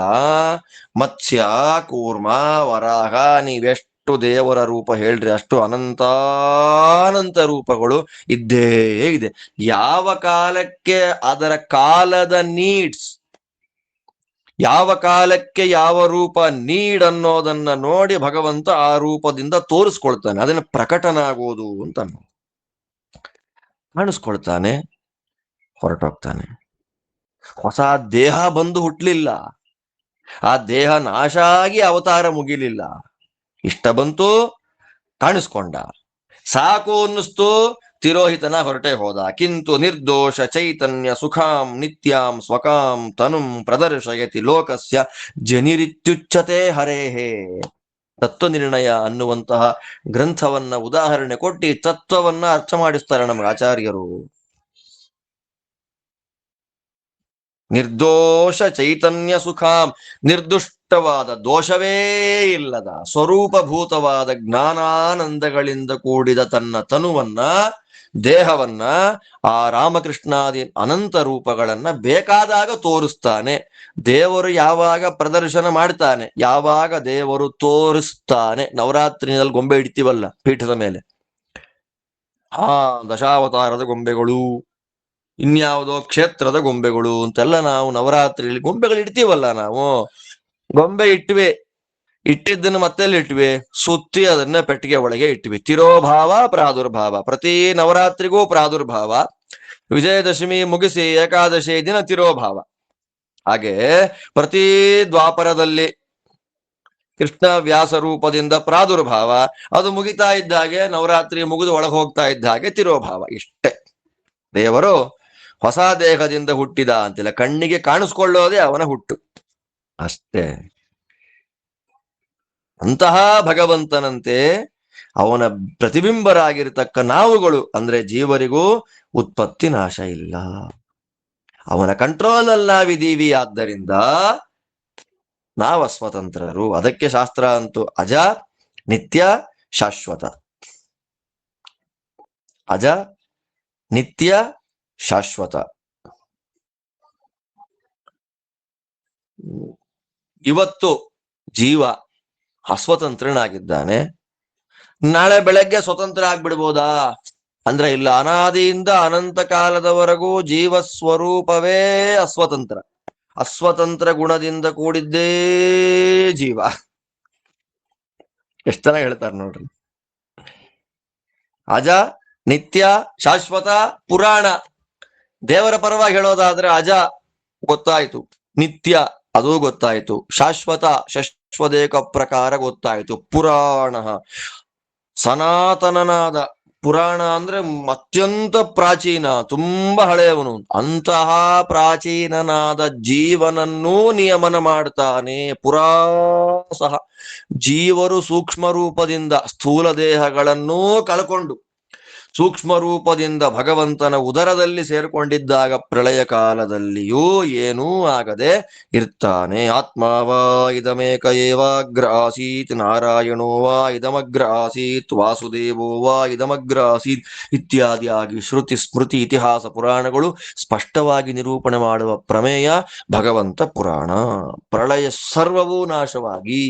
ಮತ್ಸ್ಯ, ಕೂರ್ಮ, ವರಾಹ, ನೀವೆಷ್ಟು ದೇವರ ರೂಪ ಹೇಳ್ರಿ ಅಷ್ಟು ಅನಂತಾನಂತ ರೂಪಗಳು ಇದ್ದೇ ಇದೆ. ಯಾವ ಕಾಲಕ್ಕೆ ಅದರ ಕಾಲದ ನೀಡ್ಸ್, ಯಾವ ಕಾಲಕ್ಕೆ ಯಾವ ರೂಪ ನೀಡ್ ಅನ್ನೋದನ್ನ ನೋಡಿ ಭಗವಂತ ಆ ರೂಪದಿಂದ ತೋರಿಸ್ಕೊಳ್ತಾನೆ. ಅದನ್ನ ಪ್ರಕಟನಾಗುವುದು ಅಂತ ಕಾಣಿಸ್ಕೊಳ್ತಾನೆ, ಹೊರಟೋಗ್ತಾನೆ. ಹೊಸ ದೇಹ ಬಂದು ಹುಟ್ಲಿಲ್ಲ, ಆ ದೇಹ ನಾಶ ಆಗಿ ಅವತಾರ ಮುಗಿಲಿಲ್ಲ. ಇಷ್ಟ ಬಂತು, ಕಾಣಿಸ್ಕೊಂಡ, ಸಾಕು ಅನ್ನಿಸ್ತು, ತಿರೋಹಿತನ ಹೊರಟೆ ಹೋದ. ಕಿಂತು ನಿರ್ದೋಷ ಚೈತನ್ಯ ಸುಖಾಂ ನಿತ್ಯಾಂ ಸ್ವಕಾಂ ತನುಂ ಪ್ರದರ್ಶಯತಿ ಲೋಕಸ್ಯ ಜನಿರಿತ್ಯುಚ್ಯತೆ ಹರೇಹೇ. ತತ್ವ ನಿರ್ಣಯ ಅನ್ನುವಂತಹ ಗ್ರಂಥವನ್ನ ಉದಾಹರಣೆ ಕೊಟ್ಟು ತತ್ವವನ್ನ ಅರ್ಥ ಮಾಡಿಸ್ತಾರೆ ನಮಗೆ ಆಚಾರ್ಯರು. ನಿರ್ದೋಷ ಚೈತನ್ಯ ಸುಖಾಂ, ನಿರ್ದುಷ್ಟವಾದ, ದೋಷವೇ ಇಲ್ಲದ, ಸ್ವರೂಪಭೂತವಾದ ಜ್ಞಾನಾನಂದಗಳಿಂದ ಕೂಡಿದ ತನ್ನ ತನುವನ್ನ, ದೇಹವನ್ನ, ಆ ರಾಮಕೃಷ್ಣಾದಿ ಅನಂತ ರೂಪಗಳನ್ನ ಬೇಕಾದಾಗ ತೋರಿಸ್ತಾನೆ. ದೇವರು ಯಾವಾಗ ಪ್ರದರ್ಶನ ಮಾಡ್ತಾನೆ, ಯಾವಾಗ ದೇವರು ತೋರಿಸ್ತಾನೆ. ನವರಾತ್ರಿನಲ್ಲಿ ಗೊಂಬೆ ಇಡ್ತೀವಲ್ಲ ಪೀಠದ ಮೇಲೆ, ದಶಾವತಾರದ ಗೊಂಬೆಗಳು, ಇನ್ಯಾವುದೋ ಕ್ಷೇತ್ರದ ಗೊಂಬೆಗಳು ಅಂತೆಲ್ಲ ನಾವು ನವರಾತ್ರಿಯಲ್ಲಿ ಗೊಂಬೆಗಳು ಇಡ್ತೀವಲ್ಲ. ನಾವು ಗೊಂಬೆ ಇಟ್ಟಿದ್ದನ್ನು ಮತ್ತೆಲ್ಲಿ ಇಟ್ವಿ? ಸುತ್ತಿ ಅದನ್ನ ಪೆಟ್ಟಿಗೆ ಒಳಗೆ ಇಟ್ವಿ. ತಿರೋಭಾವ, ಪ್ರಾದುರ್ಭಾವ. ಪ್ರತಿ ನವರಾತ್ರಿಗೂ ಪ್ರಾದುರ್ಭಾವ, ವಿಜಯದಶಮಿ ಮುಗಿಸಿ ಏಕಾದಶಿ ದಿನ ತಿರೋಭಾವ. ಹಾಗೆ ಪ್ರತಿ ದ್ವಾಪರದಲ್ಲಿ ಕೃಷ್ಣ ವ್ಯಾಸ ರೂಪದಿಂದ ಪ್ರಾದುರ್ಭಾವ, ಅದು ಮುಗಿತಾ ಇದ್ದ ಹಾಗೆ, ನವರಾತ್ರಿ ಮುಗಿದು ಒಳಗೆ ಹೋಗ್ತಾ ಇದ್ದ ಹಾಗೆ ತಿರೋಭಾವ. ಇಷ್ಟೇ. ದೇವರು ಹೊಸ ದೇಹದಿಂದ ಹುಟ್ಟಿದ ಅಂತಿಲ್ಲ, ಕಣ್ಣಿಗೆ ಕಾಣಿಸ್ಕೊಳ್ಳೋದೇ ಅವನ ಹುಟ್ಟು ಅಷ್ಟೇ. ಅಂತಹ ಭಗವಂತನಂತೆ ಅವನ ಪ್ರತಿಬಿಂಬರಾಗಿರ್ತಕ್ಕ ನಾವುಗಳು ಅಂದ್ರೆ ಜೀವರಿಗೂ ಉತ್ಪತ್ತಿ ನಾಶ ಇಲ್ಲ, ಅವನ ಕಂಟ್ರೋಲ್ ಅಲ್ಲಿ ನಾವಿದ್ದೀವಿ. ಆದ್ದರಿಂದ ನಾವು ಸ್ವತಂತ್ರರು. ಅದಕ್ಕೆ ಶಾಸ್ತ್ರ ಅಂತೂ ಅಜ, ನಿತ್ಯ, ಶಾಶ್ವತ. ಅಜ, ನಿತ್ಯ, ಶಾಶ್ವತ. ಇವತ್ತು ಜೀವ ಅಸ್ವತಂತ್ರನಾಗಿದ್ದಾನೆ, ನಾಳೆ ಬೆಳಗ್ಗೆ ಸ್ವತಂತ್ರ ಆಗ್ಬಿಡ್ಬೋದಾ ಅಂದ್ರೆ ಇಲ್ಲ, ಅನಾದಿಯಿಂದ ಅನಂತ ಕಾಲದವರೆಗೂ ಜೀವ ಸ್ವರೂಪವೇ ಅಸ್ವತಂತ್ರ. ಅಸ್ವತಂತ್ರ ಗುಣದಿಂದ ಕೂಡಿದ್ದೇ ಜೀವ. ಎಷ್ಟು ಚೆನ್ನಾಗಿ ಹೇಳ್ತಾರೆ ನೋಡ್ರಿ. ಅಜ, ನಿತ್ಯ, ಶಾಶ್ವತ, ಪುರಾಣ. ದೇವರ ಪರವಾಗಿ ಹೇಳೋದಾದ್ರೆ ಅಜ ಗೊತ್ತಾಯ್ತು, ನಿತ್ಯ ಅದೂ ಗೊತ್ತಾಯ್ತು, ಶಾಶ್ವತ ಶಶ್ವದೇಕ ಪ್ರಕಾರ ಗೊತ್ತಾಯ್ತು, ಪುರಾಣ ಸನಾತನನಾದ. ಪುರಾಣ ಅಂದ್ರೆ ಅತ್ಯಂತ ಪ್ರಾಚೀನ, ತುಂಬಾ ಹಳೆಯವನು. ಅಂತಹ ಪ್ರಾಚೀನನಾದ ಜೀವನನ್ನೂ ನಿಯಮನ ಮಾಡ್ತಾನೆ. ಸಹ ಜೀವರು ಸೂಕ್ಷ್ಮ ರೂಪದಿಂದ ಸ್ಥೂಲ ದೇಹಗಳನ್ನೂ ಕಳ್ಕೊಂಡು ಸೂಕ್ಷ್ಮ ರೂಪದಿಂದ ಭಗವಂತನ ಉದರದಲ್ಲಿ ಸೇರಿಕೊಂಡಿದ್ದಾಗ ಪ್ರಳಯ ಕಾಲದಲ್ಲಿಯೂ ಏನೂ ಆಗದೆ ಇರ್ತಾನೆ. ಆತ್ಮಾವಾ ಇದಮೇಕ ಏವಾಗ್ರ ಆಸೀತ್, ನಾರಾಯಣೋ ವಾ ಇದಮಗ್ರ ಆಸೀತ್, ವಾಸುದೇವೋ ವಾ ಇದಮಗ್ರ ಆಸೀತ್ ಇತ್ಯಾದಿಯಾಗಿ ಶ್ರುತಿ ಸ್ಮೃತಿ ಇತಿಹಾಸ ಪುರಾಣಗಳು ಸ್ಪಷ್ಟವಾಗಿ ನಿರೂಪಣೆ ಮಾಡುವ ಪ್ರಮೇಯ ಭಗವಂತ ಪುರಾಣ. ಪ್ರಳಯ ಸರ್ವವೂ ನಾಶವಾಗಿ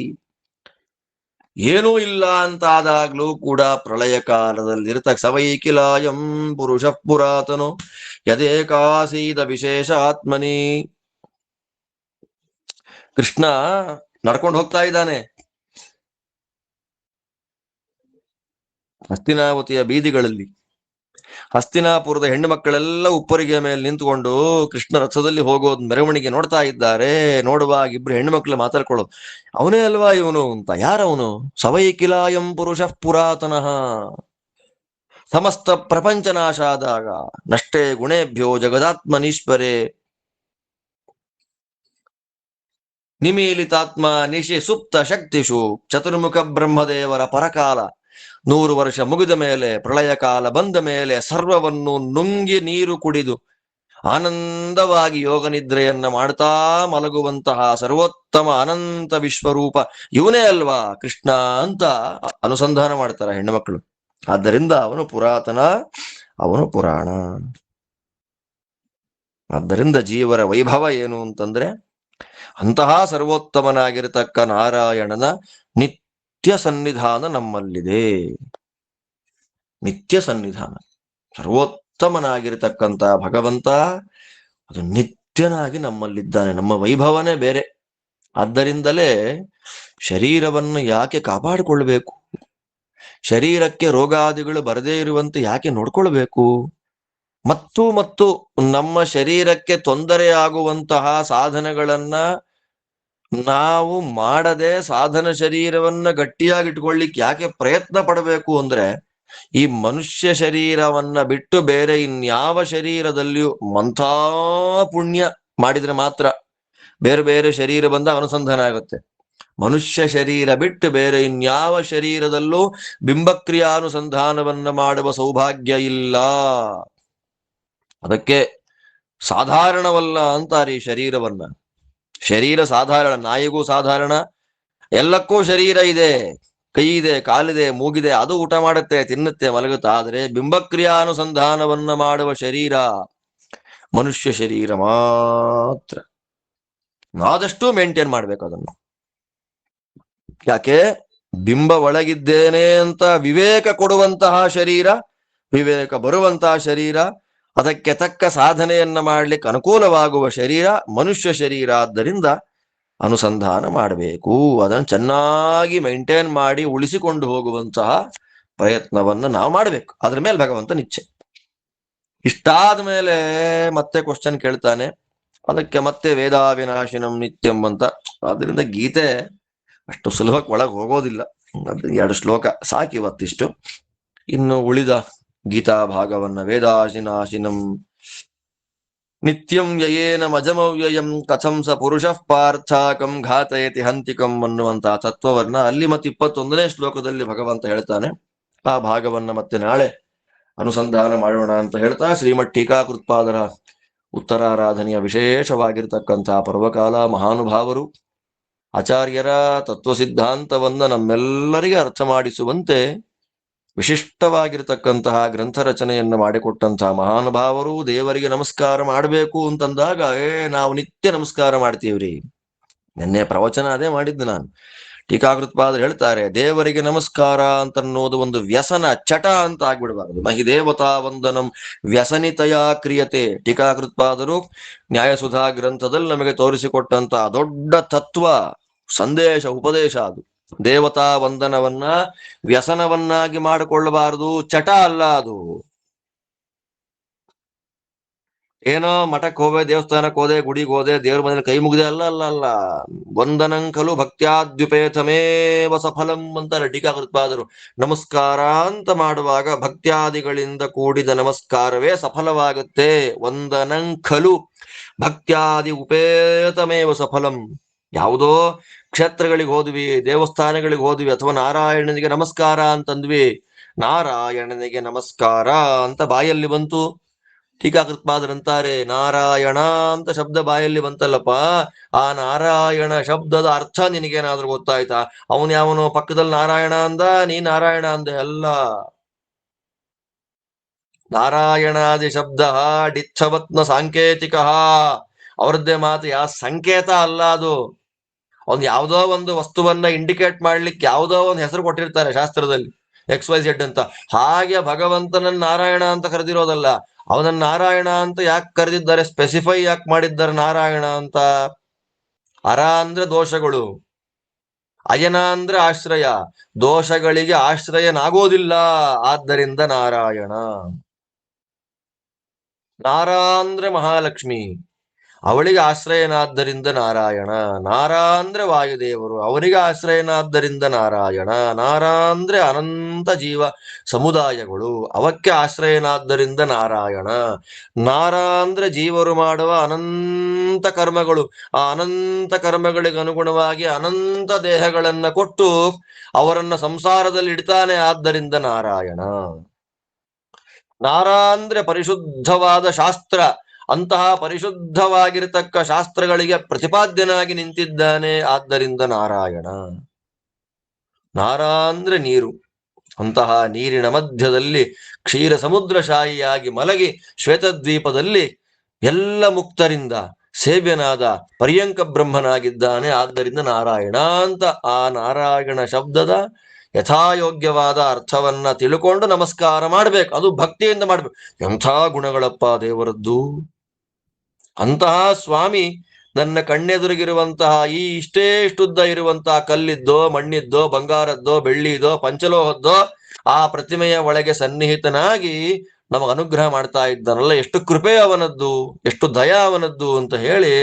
ಏನೂ ಇಲ್ಲ ಅಂತಾದಾಗ್ಲೂ ಕೂಡ ಪ್ರಳಯ ಕಾಲದಲ್ಲಿರ್ತಕ್ಕ ಸವೈಕಿಲಾಯಂ ಪುರುಷ ಪುರಾತನೋ ಯದೇಕಾಸೀದ ವಿಶೇಷ ಆತ್ಮನಿ. ಕೃಷ್ಣ ನಡ್ಕೊಂಡು ಹೋಗ್ತಾ ಇದ್ದಾನೆ ಹಸ್ತಿನಾವತಿಯ ಬೀದಿಗಳಲ್ಲಿ. ಹಸ್ತಿನಾಪುರದ ಹೆಣ್ಣು ಮಕ್ಕಳೆಲ್ಲ ಉಪ್ಪರಿಗೆ ಮೇಲೆ ನಿಂತುಕೊಂಡು ಕೃಷ್ಣ ರಥದಲ್ಲಿ ಹೋಗೋದು ಮೆರವಣಿಗೆ ನೋಡ್ತಾ ಇದ್ದಾರೆ. ನೋಡುವಾಗ ಇಬ್ರು ಹೆಣ್ಣು ಮಕ್ಕಳು ಮಾತಾಡ್ಕೊಳ್ಳೋದು, ಅವನೇ ಅಲ್ವಾ ಇವನು ಅಂತ. ಯಾರವನು? ಸವೈಕಿಲಾಯಂ ಪುರುಷ ಪುರಾತನಃ. ಸಮಸ್ತ ಪ್ರಪಂಚ ನಾಶ ಆದಾಗ ನಷ್ಟೇ ಗುಣೇಭ್ಯೋ ಜಗದಾತ್ಮನೀಶ್ವರೇ ನಿಮೀಲಿತಾತ್ಮ ನಿಶಿ ಸುಪ್ತ ಶಕ್ತಿಷು. ಚತುರ್ಮುಖ ಬ್ರಹ್ಮದೇವರ ಪರಕಾಲ 100 ವರ್ಷ ಮುಗಿದ ಮೇಲೆ, ಪ್ರಳಯ ಕಾಲ ಬಂದ ಮೇಲೆ ಸರ್ವವನ್ನು ನುಂಗಿ ನೀರು ಕುಡಿದು ಆನಂದವಾಗಿ ಯೋಗ ನಿದ್ರೆಯನ್ನ ಮಾಡ್ತಾ ಮಲಗುವಂತಹ ಸರ್ವೋತ್ತಮ ಅನಂತ ವಿಶ್ವರೂಪ ಇವನೇ ಅಲ್ವಾ ಕೃಷ್ಣ ಅಂತ ಅನುಸಂಧಾನ ಮಾಡ್ತಾರೆ ಹೆಣ್ಣುಮಕ್ಕಳು. ಆದ್ದರಿಂದ ಅವನು ಪುರಾತನ, ಅವನು ಪುರಾಣ. ಆದ್ದರಿಂದ ಜೀವರ ವೈಭವ ಏನು ಅಂತಂದ್ರೆ, ಅಂತಹ ಸರ್ವೋತ್ತಮನಾಗಿರತಕ್ಕ ನಾರಾಯಣನ ನಿತ್ಯ ಸನ್ನಿಧಾನ ನಮ್ಮಲ್ಲಿದೆ. ನಿತ್ಯ ಸನ್ನಿಧಾನ. ಸರ್ವೋತ್ತಮನಾಗಿರತಕ್ಕಂತ ಭಗವಂತ ಅದು ನಿತ್ಯನಾಗಿ ನಮ್ಮಲ್ಲಿದ್ದಾನೆ. ನಮ್ಮ ವೈಭವನೇ ಬೇರೆ. ಆದ್ದರಿಂದಲೇ ಶರೀರವನ್ನು ಯಾಕೆ ಕಾಪಾಡಿಕೊಳ್ಬೇಕು, ಶರೀರಕ್ಕೆ ರೋಗಾದಿಗಳು ಬರದೇ ಇರುವಂತೆ ಯಾಕೆ ನೋಡ್ಕೊಳ್ಬೇಕು, ಮತ್ತು ನಮ್ಮ ಶರೀರಕ್ಕೆ ತೊಂದರೆಯಾಗುವಂತಹ ಸಾಧನೆಗಳನ್ನ ನಾವು ಮಾಡದೆ ಸಾಧನ ಶರೀರವನ್ನ ಗಟ್ಟಿಯಾಗಿಟ್ಕೊಳ್ಳಿಕ್ಕೆ ಯಾಕೆ ಪ್ರಯತ್ನ ಪಡಬೇಕು ಅಂದ್ರೆ, ಈ ಮನುಷ್ಯ ಶರೀರವನ್ನ ಬಿಟ್ಟು ಬೇರೆ ಇನ್ಯಾವ ಶರೀರದಲ್ಲಿಯೂ ಮಂಥಾ ಪುಣ್ಯ ಮಾಡಿದ್ರೆ ಮಾತ್ರ ಬೇರೆ ಬೇರೆ ಶರೀರ ಬಂದ ಅನುಸಂಧಾನ ಆಗುತ್ತೆ. ಮನುಷ್ಯ ಶರೀರ ಬಿಟ್ಟು ಬೇರೆ ಇನ್ಯಾವ ಶರೀರದಲ್ಲೂ ಬಿಂಬಕ್ರಿಯಾನುಸಂಧಾನವನ್ನ ಮಾಡುವ ಸೌಭಾಗ್ಯ ಇಲ್ಲ. ಅದಕ್ಕೆ ಸಾಧಾರಣವಲ್ಲ ಅಂತಾರೆ ಈ ಶರೀರವನ್ನ. ಶರೀರ ಸಾಧಾರಣ, ನಾಯಿಗೂ ಸಾಧಾರಣ, ಎಲ್ಲಕ್ಕೂ ಶರೀರ ಇದೆ, ಕೈ ಇದೆ, ಕಾಲಿದೆ, ಮೂಗಿದೆ, ಅದು ಊಟ ಮಾಡುತ್ತೆ, ತಿನ್ನುತ್ತೆ, ಮಲಗುತ್ತೆ. ಆದರೆ ಬಿಂಬಕ್ರಿಯಾನುಸಂಧಾನವನ್ನ ಮಾಡುವ ಶರೀರ ಮನುಷ್ಯ ಶರೀರ ಮಾತ್ರ. ಆದಷ್ಟು ಮೇಂಟೈನ್ ಮಾಡ್ಬೇಕು ಅದನ್ನು. ಯಾಕೆ? ಬಿಂಬ ಒಳಗಿದ್ದೇನೆ ಅಂತ ವಿವೇಕ ಕೊಡುವಂತಹ ಶರೀರ, ವಿವೇಕ ಬರುವಂತಹ ಶರೀರ, ಅದಕ್ಕೆ ತಕ್ಕ ಸಾಧನೆಯನ್ನ ಮಾಡ್ಲಿಕ್ಕೆ ಅನುಕೂಲವಾಗುವ ಶರೀರ ಮನುಷ್ಯ ಶರೀರ. ಆದ್ದರಿಂದ ಅನುಸಂಧಾನ ಮಾಡಬೇಕು. ಅದನ್ನು ಚೆನ್ನಾಗಿ ಮೇಂಟೈನ್ ಮಾಡಿ ಉಳಿಸಿಕೊಂಡು ಹೋಗುವಂತಹ ಪ್ರಯತ್ನವನ್ನ ನಾವು ಮಾಡಬೇಕು. ಅದ್ರ ಮೇಲೆ ಭಗವಂತ ನಿಶ್ಚಯ. ಇಷ್ಟಾದ ಮೇಲೆ ಮತ್ತೆ ಕ್ವಶನ್ ಕೇಳ್ತಾನೆ. ಅದಕ್ಕೆ ಮತ್ತೆ ವೇದಾವಿನಾಶಿನಂ ನಿತ್ಯಂ ಅಂತ. ಆದ್ರಿಂದ ಗೀತೆ ಅಷ್ಟು ಸುಲಭಕ್ಕೆ ಒಳಗೆ ಹೋಗೋದಿಲ್ಲ. 2 ಶ್ಲೋಕ ಸಾಕಿವತ್ತಿಷ್ಟು. ಇನ್ನು ಉಳಿದ ಗೀತಾ ಭಾಗವನ್ನ ವೇದಾಶಿನಾಶಿನಂ ನಿತ್ಯಂ ಯಯೇನ ಮಜಮವ್ಯಯಂ ಕಥಂ ಸ ಪುರುಷ ಪಾರ್ಥಾಕಂ ಘಾತಯತಿ ಹಂತಿಕಂ ಅನ್ನುವಂತಹ ತತ್ವವನ್ನ ಅಲ್ಲಿ ಮತ್ತೆ 21ನೇ ಶ್ಲೋಕದಲ್ಲಿ ಭಗವಂತ ಹೇಳ್ತಾನೆ. ಆ ಭಾಗವನ್ನ ಮತ್ತೆ ನಾಳೆ ಅನುಸಂಧಾನ ಮಾಡೋಣ ಅಂತ ಹೇಳ್ತಾ, ಶ್ರೀಮಠ್ ಟೀಕಾಕೃತ್ಪಾದರ ಉತ್ತರಾರಾಧನೆಯ ವಿಶೇಷವಾಗಿರ್ತಕ್ಕಂತಹ ಪರ್ವಕಾಲ ಮಹಾನುಭಾವರು ಆಚಾರ್ಯರ ತತ್ವ ಸಿದ್ಧಾಂತವನ್ನ ನಮ್ಮೆಲ್ಲರಿಗೆ ಅರ್ಥ ಮಾಡಿಸುವಂತೆ ವಿಶಿಷ್ಟವಾಗಿರ್ತಕ್ಕಂತಹ ಗ್ರಂಥ ರಚನೆಯನ್ನ ಮಾಡಿಕೊಟ್ಟಂತಹ ಮಹಾನುಭಾವರು. ದೇವರಿಗೆ ನಮಸ್ಕಾರ ಮಾಡಬೇಕು ಅಂತಂದಾಗ ನಾವು ನಿತ್ಯ ನಮಸ್ಕಾರ ಮಾಡ್ತೀವ್ರಿ. ನಿನ್ನೆ ಪ್ರವಚನ ಅದೇ ಮಾಡಿದ್ದು ನಾನು. ಟೀಕಾಕೃತ್ಪಾದರು ಹೇಳ್ತಾರೆ, ದೇವರಿಗೆ ನಮಸ್ಕಾರ ಅಂತನ್ನೋದು ಒಂದು ವ್ಯಸನ, ಚಟ ಅಂತ ಆಗ್ಬಿಡ್ಬಾರ್ದು. ಮಹಿ ದೇವತಾ ವಂದನಂ ವ್ಯಸನಿತಯ ಕ್ರಿಯತೆ. ಟೀಕಾಕೃತ್ಪಾದರು ನ್ಯಾಯಸುಧಾ ಗ್ರಂಥದಲ್ಲಿ ನಮಗೆ ತೋರಿಸಿಕೊಟ್ಟಂತ ದೊಡ್ಡ ತತ್ವ, ಸಂದೇಶ, ಉಪದೇಶ ಅದು. ದೇವತಾ ವಂದನವನ್ನ ವ್ಯಸನವನ್ನಾಗಿ ಮಾಡಿಕೊಳ್ಳಬಾರದು, ಚಟ ಅಲ್ಲ ಅದು. ಏನೋ ಮಠಕ್ಕೆ ಹೋದೆ, ದೇವಸ್ಥಾನಕ್ಕೆ ಹೋದೆ, ಗುಡಿಗೆ ಹೋದೆ, ದೇವ್ರ ಮನೇಲಿ ಕೈ ಮುಗಿದೆ, ಅಲ್ಲ ಅಲ್ಲ ಅಲ್ಲ. ವಂದನಂಕಲು ಭಕ್ತ್ಯಾದ್ಯುಪೇತಮೇವ ಸಫಲಂ ಅಂತಾರೆ ಟೀಕಾಕೃತ್ಪಾದರು. ನಮಸ್ಕಾರ ಅಂತ ಮಾಡುವಾಗ ಭಕ್ತ್ಯಾದಿಗಳಿಂದ ಕೂಡಿದ ನಮಸ್ಕಾರವೇ ಸಫಲವಾಗುತ್ತೆ. ವಂದನಂಕಲು ಭಕ್ತ್ಯಾದಿ ಉಪೇತಮೇವ ಸಫಲಂ. ಯಾವುದೋ ಕ್ಷೇತ್ರಗಳಿಗೆ ಹೋದ್ವಿ, ದೇವಸ್ಥಾನಗಳಿಗೆ ಹೋದ್ವಿ, ಅಥವಾ ನಾರಾಯಣನಿಗೆ ನಮಸ್ಕಾರ ಅಂತಂದ್ವಿ, ನಾರಾಯಣನಿಗೆ ನಮಸ್ಕಾರ ಅಂತ ಬಾಯಲ್ಲಿ ಬಂತು. ಟೀಕಾಕೃತ್ಪಾದರಂತಾರೆ, ನಾರಾಯಣ ಅಂತ ಶಬ್ದ ಬಾಯಲ್ಲಿ ಬಂತಲ್ಲಪ್ಪ, ಆ ನಾರಾಯಣ ಶಬ್ದದ ಅರ್ಥ ನಿನಗೇನಾದ್ರೂ ಗೊತ್ತಾಯ್ತಾ? ಅವನು ಯಾವನು ಪಕ್ಕದಲ್ಲಿ ನಾರಾಯಣ ಅಂದ, ನೀ ನಾರಾಯಣ ಅಂದೆ ಅಲ್ಲ. ನಾರಾಯಣಾದಿ ಶಬ್ದ ಡಿಚ್ಛವತ್ನ ಸಾಂಕೇತಿಕ, ಅವರದ್ದೇ ಮಾತು, ಸಂಕೇತ ಅಲ್ಲ ಅದು. ಅವ್ನು ಯಾವುದೋ ಒಂದು ವಸ್ತುವನ್ನ ಇಂಡಿಕೇಟ್ ಮಾಡ್ಲಿಕ್ಕೆ ಯಾವುದೋ ಒಂದು ಹೆಸರು ಕೊಟ್ಟಿರ್ತಾರೆ ಶಾಸ್ತ್ರದಲ್ಲಿ, XYZ ಅಂತ. ಹಾಗೆ ಭಗವಂತನನ್ನ ನಾರಾಯಣ ಅಂತ ಕರೆದಿರೋದಲ್ಲ. ಅವನನ್ನ ನಾರಾಯಣ ಅಂತ ಯಾಕೆ ಕರೆದಿದ್ದಾರೆ, ಸ್ಪೆಸಿಫೈ ಯಾಕೆ ಮಾಡಿದ್ದಾರೆ ನಾರಾಯಣ ಅಂತ? ಅರ ಅಂದ್ರೆ ದೋಷಗಳು, ಅಯನ ಅಂದ್ರೆ ಆಶ್ರಯ, ದೋಷಗಳಿಗೆ ಆಶ್ರಯನಾಗೋದಿಲ್ಲ, ಆದ್ದರಿಂದ ನಾರಾಯಣ. ನಾರಾ ಅಂದ್ರೆ ಮಹಾಲಕ್ಷ್ಮಿ, ಅವಳಿಗೆ ಆಶ್ರಯನಾದ್ದರಿಂದ ನಾರಾಯಣ. ನಾರ ಅಂದ್ರೆ ವಾಯುದೇವರು, ಅವರಿಗೆ ಆಶ್ರಯನಾದ್ದರಿಂದ ನಾರಾಯಣ. ನಾರ ಅಂದ್ರೆ ಅನಂತ ಜೀವ ಸಮುದಾಯಗಳು, ಅವಕ್ಕೆ ಆಶ್ರಯನಾದ್ದರಿಂದ ನಾರಾಯಣ. ನಾರ ಅಂದ್ರೆ ಜೀವರು ಮಾಡುವ ಅನಂತ ಕರ್ಮಗಳು, ಆ ಅನಂತ ಕರ್ಮಗಳಿಗೆ ಅನುಗುಣವಾಗಿ ಅನಂತ ದೇಹಗಳನ್ನ ಕೊಟ್ಟು ಅವರನ್ನ ಸಂಸಾರದಲ್ಲಿ ಇಡ್ತಾನೆ, ಆದ್ದರಿಂದ ನಾರಾಯಣ. ನಾರ ಅಂದ್ರೆ ಪರಿಶುದ್ಧವಾದ ಶಾಸ್ತ್ರ, ಅಂತಹ ಪರಿಶುದ್ಧವಾಗಿರತಕ್ಕ ಶಾಸ್ತ್ರಗಳಿಗೆ ಪ್ರತಿಪಾದ್ಯನಾಗಿ ನಿಂತಿದ್ದಾನೆ, ಆದ್ದರಿಂದ ನಾರಾಯಣ. ನಾರ ಅಂದ್ರೆ ನೀರು, ಅಂತಹ ನೀರಿನ ಮಧ್ಯದಲ್ಲಿ ಕ್ಷೀರ ಸಮುದ್ರಶಾಹಿಯಾಗಿ ಮಲಗಿ ಶ್ವೇತದ್ವೀಪದಲ್ಲಿ ಎಲ್ಲ ಮುಕ್ತರಿಂದ ಸೇವ್ಯನಾದ ಪರ್ಯಂಕ ಬ್ರಹ್ಮನಾಗಿದ್ದಾನೆ, ಆದ್ದರಿಂದ ನಾರಾಯಣ ಅಂತ. ಆ ನಾರಾಯಣ ಶಬ್ದದ ಯಥಾಯೋಗ್ಯವಾದ ಅರ್ಥವನ್ನ ತಿಳ್ಕೊಂಡು ನಮಸ್ಕಾರ ಮಾಡ್ಬೇಕು, ಅದು ಭಕ್ತಿಯಿಂದ ಮಾಡ್ಬೇಕು. ಎಂಥ ಗುಣಗಳಪ್ಪ ದೇವರದ್ದು! ಅಂತಹ ಸ್ವಾಮಿ ನನ್ನ ಕಣ್ಣೆದುರಿಗಿರುವಂತಹ ಈ ಇಷ್ಟುದ್ದ ಇರುವಂತಹ ಕಲ್ಲಿದ್ದೋ, ಮಣ್ಣಿದ್ದೋ, ಬಂಗಾರದ್ದೋ, ಬೆಳ್ಳಿದೋ, ಪಂಚಲೋಹದ್ದೋ ಆ ಪ್ರತಿಮೆಯ ಒಳಗೆ ಸನ್ನಿಹಿತನಾಗಿ ನಮಗೆ ಅನುಗ್ರಹ ಮಾಡ್ತಾ ಇದ್ದಾನಲ್ಲ, ಎಷ್ಟು ಕೃಪೆ ಅವನದ್ದು, ಎಷ್ಟು ದಯ ಅವನದ್ದು ಅಂತ ಹೇಳಿ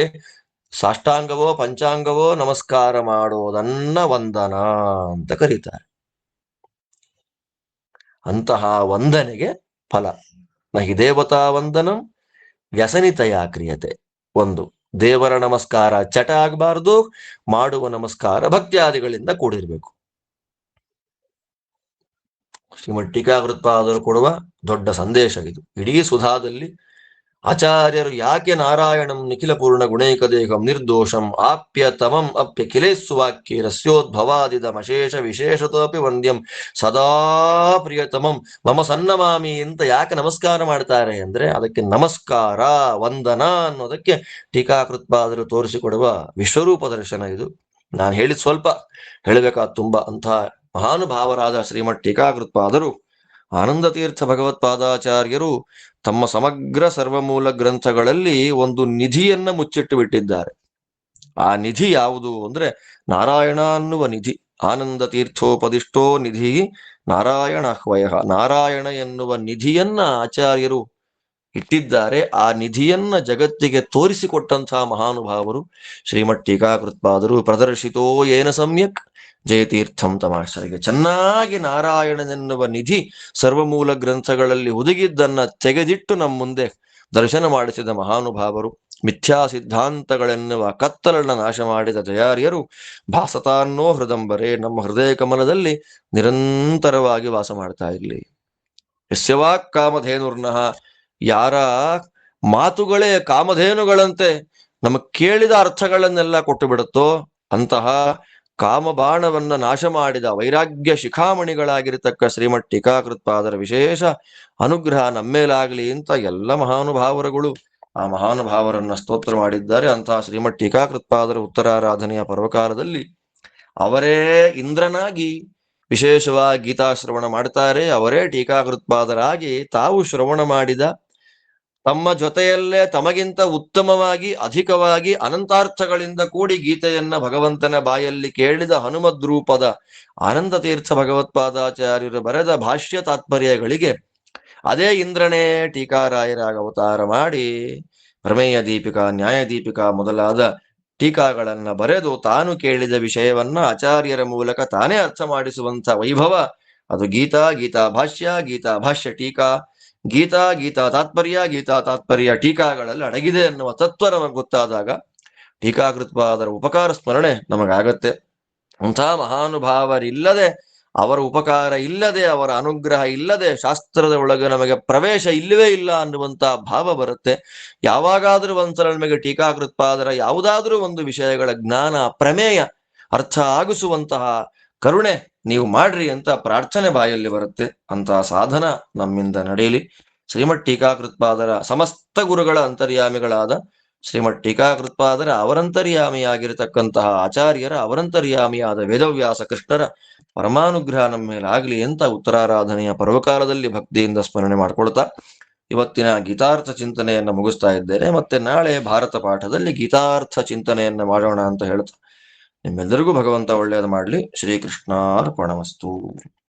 ಸಾಷ್ಟಾಂಗವೋ ಪಂಚಾಂಗವೋ ನಮಸ್ಕಾರ ಮಾಡೋದನ್ನ ವಂದನ ಅಂತ ಕರೀತಾರೆ. ಅಂತಹ ವಂದನೆಗೆ ಫಲ. ನಹಿ ದೇವತಾ ವಂದನಂ ವ್ಯಸನಿತಯ ಕ್ರಿಯತೆ. ಒಂದು, ದೇವರ ನಮಸ್ಕಾರ ಚಟ ಆಗಬಾರ್ದು, ಮಾಡುವ ನಮಸ್ಕಾರ ಭಕ್ತ್ಯಾದಿಗಳಿಂದ ಕೂಡಿರ್ಬೇಕು. ಶ್ರೀಮದ್ ಟೀಕಾಕೃತ್ಪಾದರು ಕೊಡುವ ದೊಡ್ಡ ಸಂದೇಶ ಇದು. ಇಡೀ ಸುಧಾದಲ್ಲಿ ಆಚಾರ್ಯರು ಯಾಕೆ ನಾರಾಯಣಂ ನಿಖಿಲ ಪೂರ್ಣ ಗುಣೈಕ ದೇಹಂ ನಿರ್ದೋಷಂ ಆಪ್ಯತಮಂ ಅಪ್ಯ ಕಿಲೇಸ್ವಾಕ್ಯ ರಸ್ಯೋದ್ಭವಾದಿದಮಶೇಷ ವಿಶೇಷತೋಪಿ ವಂದ್ಯಂ ಸದಾ ಪ್ರಿಯತಮಂ ಮಮ ಸನ್ನಮಾಮಿ ಅಂತ ಯಾಕೆ ನಮಸ್ಕಾರ ಮಾಡ್ತಾರೆ ಅಂದ್ರೆ, ಅದಕ್ಕೆ ನಮಸ್ಕಾರ, ವಂದನ ಅನ್ನೋದಕ್ಕೆ ಟೀಕಾಕೃತ್ಪಾದರು ತೋರಿಸಿಕೊಡುವ ವಿಶ್ವರೂಪ ದರ್ಶನ ಇದು. ನಾನು ಹೇಳಿದ ಸ್ವಲ್ಪ ಹೇಳಬೇಕಾದ ತುಂಬಾ. ಅಂತಹ ಮಹಾನುಭಾವರಾದ ಶ್ರೀಮದ್ ಟೀಕಾಕೃತ್ಪಾದರು ಆನಂದ ತೀರ್ಥ ಭಗವತ್ಪಾದಾಚಾರ್ಯರು ತಮ್ಮ ಸಮಗ್ರ ಸರ್ವಮೂಲ ಗ್ರಂಥಗಳಲ್ಲಿ ಒಂದು ನಿಧಿಯನ್ನ ಮುಚ್ಚಿಟ್ಟು ಬಿಟ್ಟಿದ್ದಾರೆ. ಆ ನಿಧಿ ಯಾವುದು ಅಂದ್ರೆ ನಾರಾಯಣ ಅನ್ನುವ ನಿಧಿ. ಆನಂದ ತೀರ್ಥೋಪದಿಷ್ಟೋ ನಿಧಿ ನಾರಾಯಣ ಹ್ವಯ. ನಾರಾಯಣ ಎನ್ನುವ ನಿಧಿಯನ್ನ ಆಚಾರ್ಯರು ಇಟ್ಟಿದ್ದಾರೆ. ಆ ನಿಧಿಯನ್ನ ಜಗತ್ತಿಗೆ ತೋರಿಸಿಕೊಟ್ಟಂತಹ ಮಹಾನುಭಾವರು ಶ್ರೀಮದ್ ಟೀಕಾಕೃತ್ಪಾದರು. ಪ್ರದರ್ಶಿತೋ ಏನ ಸಮ್ಯಕ್ ಜಯತೀರ್ಥಂ ತಮಾಶ್ರಯ. ಚೆನ್ನಾಗಿ ನಾರಾಯಣನೆನ್ನುವ ನಿಧಿ ಸರ್ವಮೂಲ ಗ್ರಂಥಗಳಲ್ಲಿ ಹುದುಗಿದ್ದನ್ನ ತೆಗೆದಿಟ್ಟು ನಮ್ಮ ಮುಂದೆ ದರ್ಶನ ಮಾಡಿಸಿದ ಮಹಾನುಭಾವರು. ಮಿಥ್ಯಾ ಸಿದ್ಧಾಂತಗಳೆನ್ನುವ ಕತ್ತಲನ್ನ ನಾಶ ಮಾಡಿದ ಜಯಾರ್ಯರು ಭಾಸತಾನ್ನೋ ಹೃದಂಬರೆ, ನಮ್ಮ ಹೃದಯ ಕಮಲದಲ್ಲಿ ನಿರಂತರವಾಗಿ ವಾಸ ಮಾಡ್ತಾ ಇರ್ಲಿ. ಯಸ್ಯವಾಕ್ ಕಾಮಧೇನುರ್ನಃ, ಯಾರ ಮಾತುಗಳೇ ಕಾಮಧೇನುಗಳಂತೆ ನಮಗೆ ಕೇಳಿದ ಅರ್ಥಗಳನ್ನೆಲ್ಲ ಕೊಟ್ಟು ಬಿಡುತ್ತೋ ಅಂತಹ ಕಾಮಬಾಣವನ್ನ ನಾಶ ಮಾಡಿದ ವೈರಾಗ್ಯ ಶಿಖಾಮಣಿಗಳಾಗಿರತಕ್ಕ ಶ್ರೀಮದ್ ಟೀಕಾಕೃತ್ಪಾದರ ವಿಶೇಷ ಅನುಗ್ರಹ ನಮ್ಮೇಲಾಗಲಿ ಅಂತ ಎಲ್ಲ ಮಹಾನುಭಾವರುಗಳು ಆ ಮಹಾನುಭಾವರನ್ನ ಸ್ತೋತ್ರ ಮಾಡಿದ್ದಾರೆ. ಅಂತಹ ಶ್ರೀಮದ್ ಟೀಕಾಕೃತ್ಪಾದರ ಉತ್ತರಾರಾಧನೆಯ ಪರ್ವಕಾಲದಲ್ಲಿ ಅವರೇ ಇಂದ್ರನಾಗಿ ವಿಶೇಷವಾಗಿ ಗೀತಾ ಶ್ರವಣ ಮಾಡ್ತಾರೆ. ಅವರೇ ಟೀಕಾಕೃತ್ಪಾದರಾಗಿ ತಾವು ಶ್ರವಣ ಮಾಡಿದ ತಮ್ಮ ಜೊತೆಯಲ್ಲೇ ತಮಗಿಂತ ಉತ್ತಮವಾಗಿ ಅಧಿಕವಾಗಿ ಅನಂತಾರ್ಥಗಳಿಂದ ಕೂಡಿ ಗೀತೆಯನ್ನ ಭಗವಂತನ ಬಾಯಲ್ಲಿ ಕೇಳಿದ ಹನುಮದ್ ರೂಪದ ಆನಂದ ತೀರ್ಥ ಭಗವತ್ಪಾದಾಚಾರ್ಯರು ಬರೆದ ಭಾಷ್ಯ ತಾತ್ಪರ್ಯಗಳಿಗೆ ಅದೇ ಇಂದ್ರನೇ ಟೀಕಾರಾಯರಾಗ ಅವತಾರ ಮಾಡಿ ಪ್ರಮೇಯ ದೀಪಿಕಾ, ನ್ಯಾಯ ದೀಪಿಕಾ ಮೊದಲಾದ ಟೀಕಾಗಳನ್ನ ಬರೆದು ತಾನು ಕೇಳಿದ ವಿಷಯವನ್ನ ಆಚಾರ್ಯರ ಮೂಲಕ ತಾನೇ ಅರ್ಥ ಮಾಡಿಸುವಂತ ವೈಭವ ಅದು ಗೀತಾ, ಗೀತಾ ಭಾಷ್ಯ, ಗೀತಾ ಭಾಷ್ಯ ಟೀಕಾ, ಗೀತಾ, ಗೀತಾ ತಾತ್ಪರ್ಯ, ಗೀತಾ ತಾತ್ಪರ್ಯ ಟೀಕಾಗಳಲ್ಲಿ ಅಡಗಿದೆ ಎನ್ನುವ ತತ್ವ ನಮಗೆ ಗೊತ್ತಾದಾಗ ಟೀಕಾಕೃತ್ಪಾದರ ಉಪಕಾರ ಸ್ಮರಣೆ ನಮಗಾಗತ್ತೆ. ಅಂಥ ಮಹಾನುಭಾವರಿಲ್ಲದೆ, ಅವರ ಉಪಕಾರ ಇಲ್ಲದೆ, ಅವರ ಅನುಗ್ರಹ ಇಲ್ಲದೆ ಶಾಸ್ತ್ರದ ಒಳಗೆ ನಮಗೆ ಪ್ರವೇಶ ಇಲ್ಲವೇ ಇಲ್ಲ ಅನ್ನುವಂತ ಭಾವ ಬರುತ್ತೆ. ಯಾವಾಗಾದ್ರೂ ಒಂದ್ಸಲ ನಮಗೆ ಟೀಕಾಕೃತ್ಪಾದರ ಯಾವುದಾದ್ರೂ ಒಂದು ವಿಷಯಗಳ ಜ್ಞಾನ, ಪ್ರಮೇಯ ಅರ್ಥ ಆಗಿಸುವಂತಹ ಕರುಣೆ ನೀವು ಮಾಡ್ರಿ ಅಂತ ಪ್ರಾರ್ಥನೆ ಬಾಯಲ್ಲಿ ಬರುತ್ತೆ. ಅಂತಹ ಸಾಧನ ನಮ್ಮಿಂದ ನಡೆಯಲಿ. ಶ್ರೀಮಠ್ ಟೀಕಾಕೃತ್ಪಾದರ ಸಮಸ್ತ ಗುರುಗಳ ಅಂತರ್ಯಾಮಿಗಳಾದ ಶ್ರೀಮಠ್ ಟೀಕಾಕೃತ್ಪಾದರ ಅವರಂತರ್ಯಾಮಿಯಾಗಿರತಕ್ಕಂತಹ ಆಚಾರ್ಯರ ಅವರಂತರ್ಯಾಮಿಯಾದ ವೇದವ್ಯಾಸ ಕೃಷ್ಣರ ಪರಮಾನುಗ್ರಹ ನಮ್ಮ ಮೇಲಾಗಲಿ ಅಂತ ಉತ್ತರಾರಾಧನೆಯ ಪರ್ವಕಾಲದಲ್ಲಿ ಭಕ್ತಿಯಿಂದ ಸ್ಮರಣೆ ಮಾಡ್ಕೊಳ್ತಾ ಇವತ್ತಿನ ಗೀತಾರ್ಥ ಚಿಂತನೆಯನ್ನ ಮುಗಿಸ್ತಾ ಇದ್ದೇನೆ. ಮತ್ತೆ ನಾಳೆ ಭಾರತ ಪಾಠದಲ್ಲಿ ಗೀತಾರ್ಥ ಚಿಂತನೆಯನ್ನ ಮಾಡೋಣ ಅಂತ ಹೇಳ್ತಾ ನಿಮ್ಮೆಲ್ಲರಿಗೂ ಭಗವಂತ ಒಳ್ಳೆಯದು ಮಾಡಲಿ. ಶ್ರೀಕೃಷ್ಣಾರ್ಪಣಮಸ್ತು.